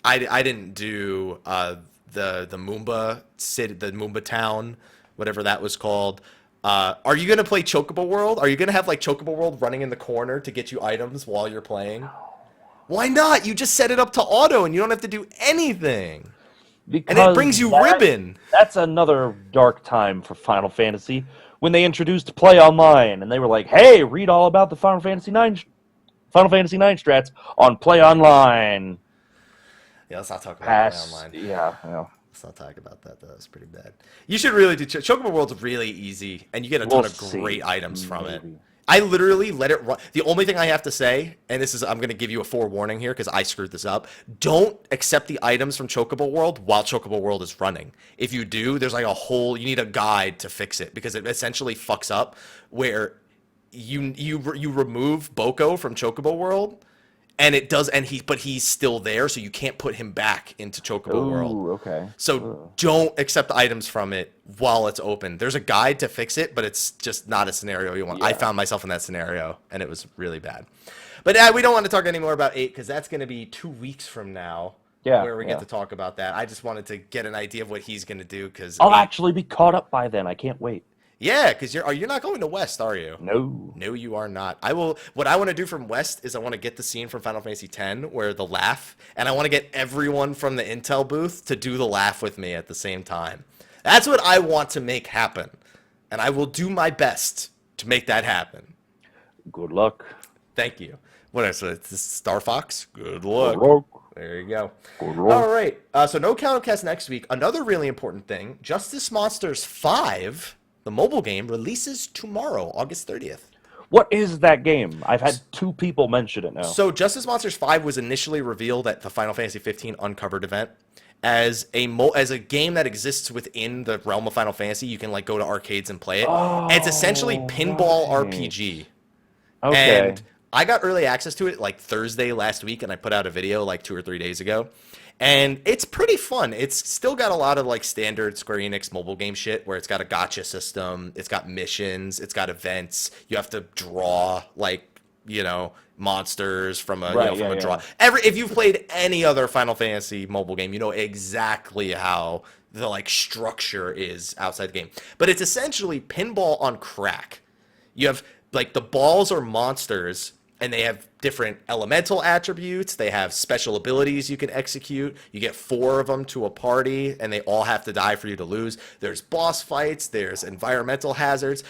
I didn't do the Moomba city, the Moomba town, whatever that was called. Are you gonna play Chocobo World? Are you gonna have like Chocobo World running in the corner to get you items while you're playing? Why not? You just set it up to auto and you don't have to do anything. Because And it brings you ribbon. That's another dark time for Final Fantasy when they introduced Play Online and they were like, "Hey, read all about the Final Fantasy IX strats on Play Online." Yeah, let's not talk about Play Online. Yeah. Let's not talk about that, though. It's pretty bad. You should really do... Chocobo World's really easy, and you get a ton of great items from it. I literally let it run. The only thing I have to say, and this is... I'm going to give you a forewarning here, because I screwed this up. Don't accept the items from Chocobo World while Chocobo World is running. If you do, there's like a whole... You need a guide to fix it, because it essentially fucks up where you remove Boko from Chocobo World, and it does, but he's still there, so you can't put him back into Chocobo World. Okay. So don't accept items from it while it's open. There's a guide to fix it, but it's just not a scenario you want. Yeah. I found myself in that scenario, and it was really bad. But we don't want to talk anymore about 8, because that's going to be 2 weeks from now where we get to talk about that. I just wanted to get an idea of what he's going to do, because I'll actually be caught up by then. I can't wait. Yeah, because you're not going to West, are you? No, you are not. What I want to do from West is I want to get the scene from Final Fantasy X where the laugh, and I want to get everyone from the Intel booth to do the laugh with me at the same time. That's what I want to make happen, and I will do my best to make that happen. Good luck. Thank you. What is it? Star Fox? Good luck. Good luck. There you go. Good luck. All right. So no Countercast next week. Another really important thing: Justice Monsters 5. The mobile game releases tomorrow, August 30th. What is that game? I've had 2 people mention it now. So Justice Monsters 5 was initially revealed at the Final Fantasy XV Uncovered event as a game that exists within the realm of Final Fantasy. You can like go to arcades and play it. And it's essentially pinball RPG. Okay. And I got early access to it like Thursday last week, and I put out a video like 2 or 3 days ago. And it's pretty fun. It's still got a lot of like standard Square Enix mobile game shit where it's got a gacha system, it's got missions, it's got events. You have to draw like, monsters from a draw. If you've played any other Final Fantasy mobile game, you know exactly how the like structure is outside the game. But it's essentially pinball on crack. You have like the balls are monsters, and they have different elemental attributes. They have special abilities you can execute. You get 4 of them to a party, and they all have to die for you to lose. There's boss fights. There's environmental hazards.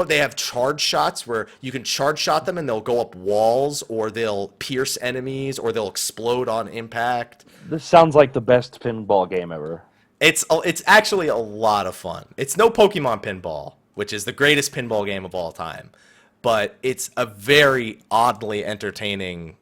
They have charge shots where you can charge shot them, and they'll go up walls, or they'll pierce enemies, or they'll explode on impact. This sounds like the best pinball game ever. It's actually a lot of fun. It's no Pokemon Pinball, which is the greatest pinball game of all time. But it's a very oddly entertaining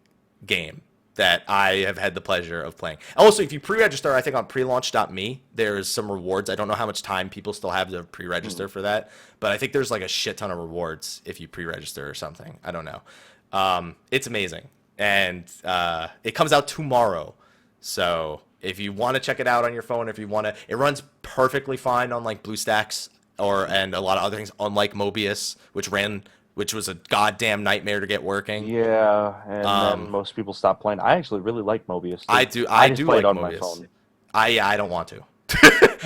game that I have had the pleasure of playing. Also, if you pre-register, I think on prelaunch.me, there's some rewards. I don't know how much time people still have to pre-register for that, but I think there's like a shit ton of rewards if you pre-register or something. I don't know. It's amazing. And it comes out tomorrow. So if you want to check it out on your phone, it runs perfectly fine on like BlueStacks and a lot of other things, unlike Mobius, which was a goddamn nightmare to get working. Yeah, and then most people stop playing. I actually really like Mobius. Too. I do like it on Mobius. My phone. I don't want to.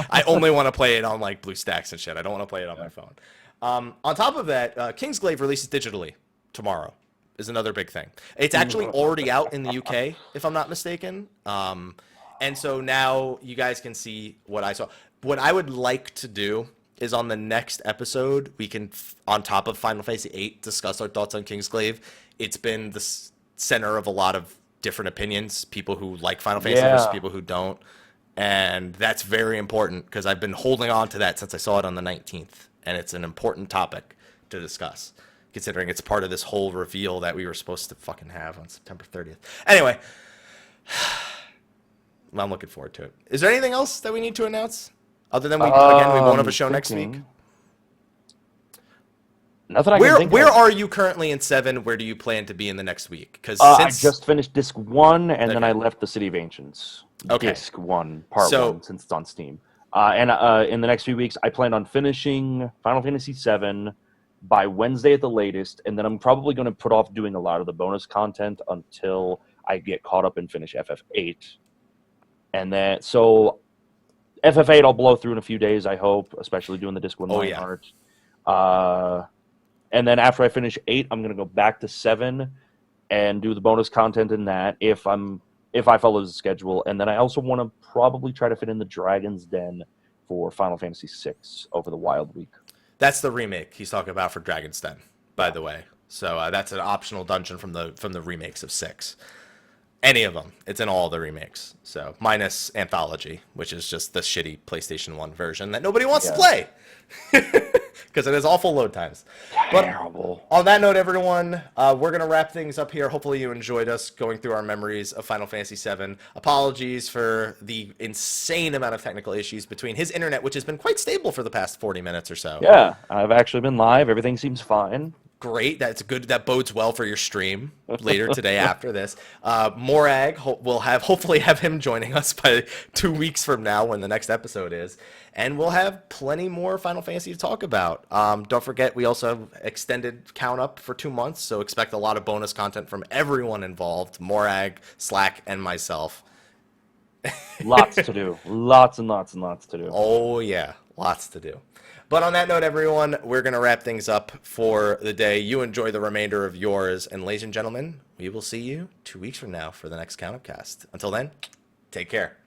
I only want to play it on like BlueStacks and shit. I don't want to play it on my phone. On top of that, Kingsglaive releases digitally tomorrow. Is another big thing. It's actually already out in the UK, if I'm not mistaken. And so now you guys can see what I saw. What I would like to do is on the next episode, we can, on top of Final Fantasy VIII, discuss our thoughts on Kingsglaive. It's been the center of a lot of different opinions, people who like Final Fantasy versus people who don't. And that's very important because I've been holding on to that since I saw it on the 19th. And it's an important topic to discuss, considering it's part of this whole reveal that we were supposed to fucking have on September 30th. Anyway, I'm looking forward to it. Is there anything else that we need to announce? Other than we won't have a show next week. Nothing I can think Where of. are you currently in 7? Where do you plan to be in the next week? Because I since just finished Disc 1, and then okay. I left the City of Ancients. Okay. Disc 1, Part So 1, since it's on Steam. And in the next few weeks, I plan on finishing Final Fantasy VII by Wednesday at the latest, and then I'm probably going to put off doing a lot of the bonus content until I get caught up and finish FF8. And then, so FF8 I'll blow through in a few days, I hope, especially doing the Disc 1 Lionheart. And then after I finish 8, I'm going to go back to 7 and do the bonus content in that if I follow the schedule. And then I also want to probably try to fit in the Dragon's Den for Final Fantasy VI over the Wild Week. that's the remake he's talking about for Dragon's Den, by the way. So that's an optional dungeon from the remakes of 6. Any of them. It's in all the remakes. So minus Anthology, which is just the shitty PlayStation 1 version that nobody wants to play. Because it has awful load times. Terrible. But on that note, everyone, we're going to wrap things up here. Hopefully you enjoyed us going through our memories of Final Fantasy VII. Apologies for the insane amount of technical issues between his internet, which has been quite stable for the past 40 minutes or so. Yeah, I've actually been live. Everything seems fine. Great. That's good. That bodes well for your stream later today after this. Morag, we'll hopefully have him joining us by 2 weeks from now when the next episode is. And we'll have plenty more Final Fantasy to talk about. Don't forget, we also have extended count up for 2 months, so expect a lot of bonus content from everyone involved, Morag, Slack, and myself. Lots to do. Lots and lots and lots to do. Oh, yeah. Lots to do. But on that note, everyone, we're going to wrap things up for the day. You enjoy the remainder of yours. And ladies and gentlemen, we will see you 2 weeks from now for the next Count Up Cast. Until then, take care.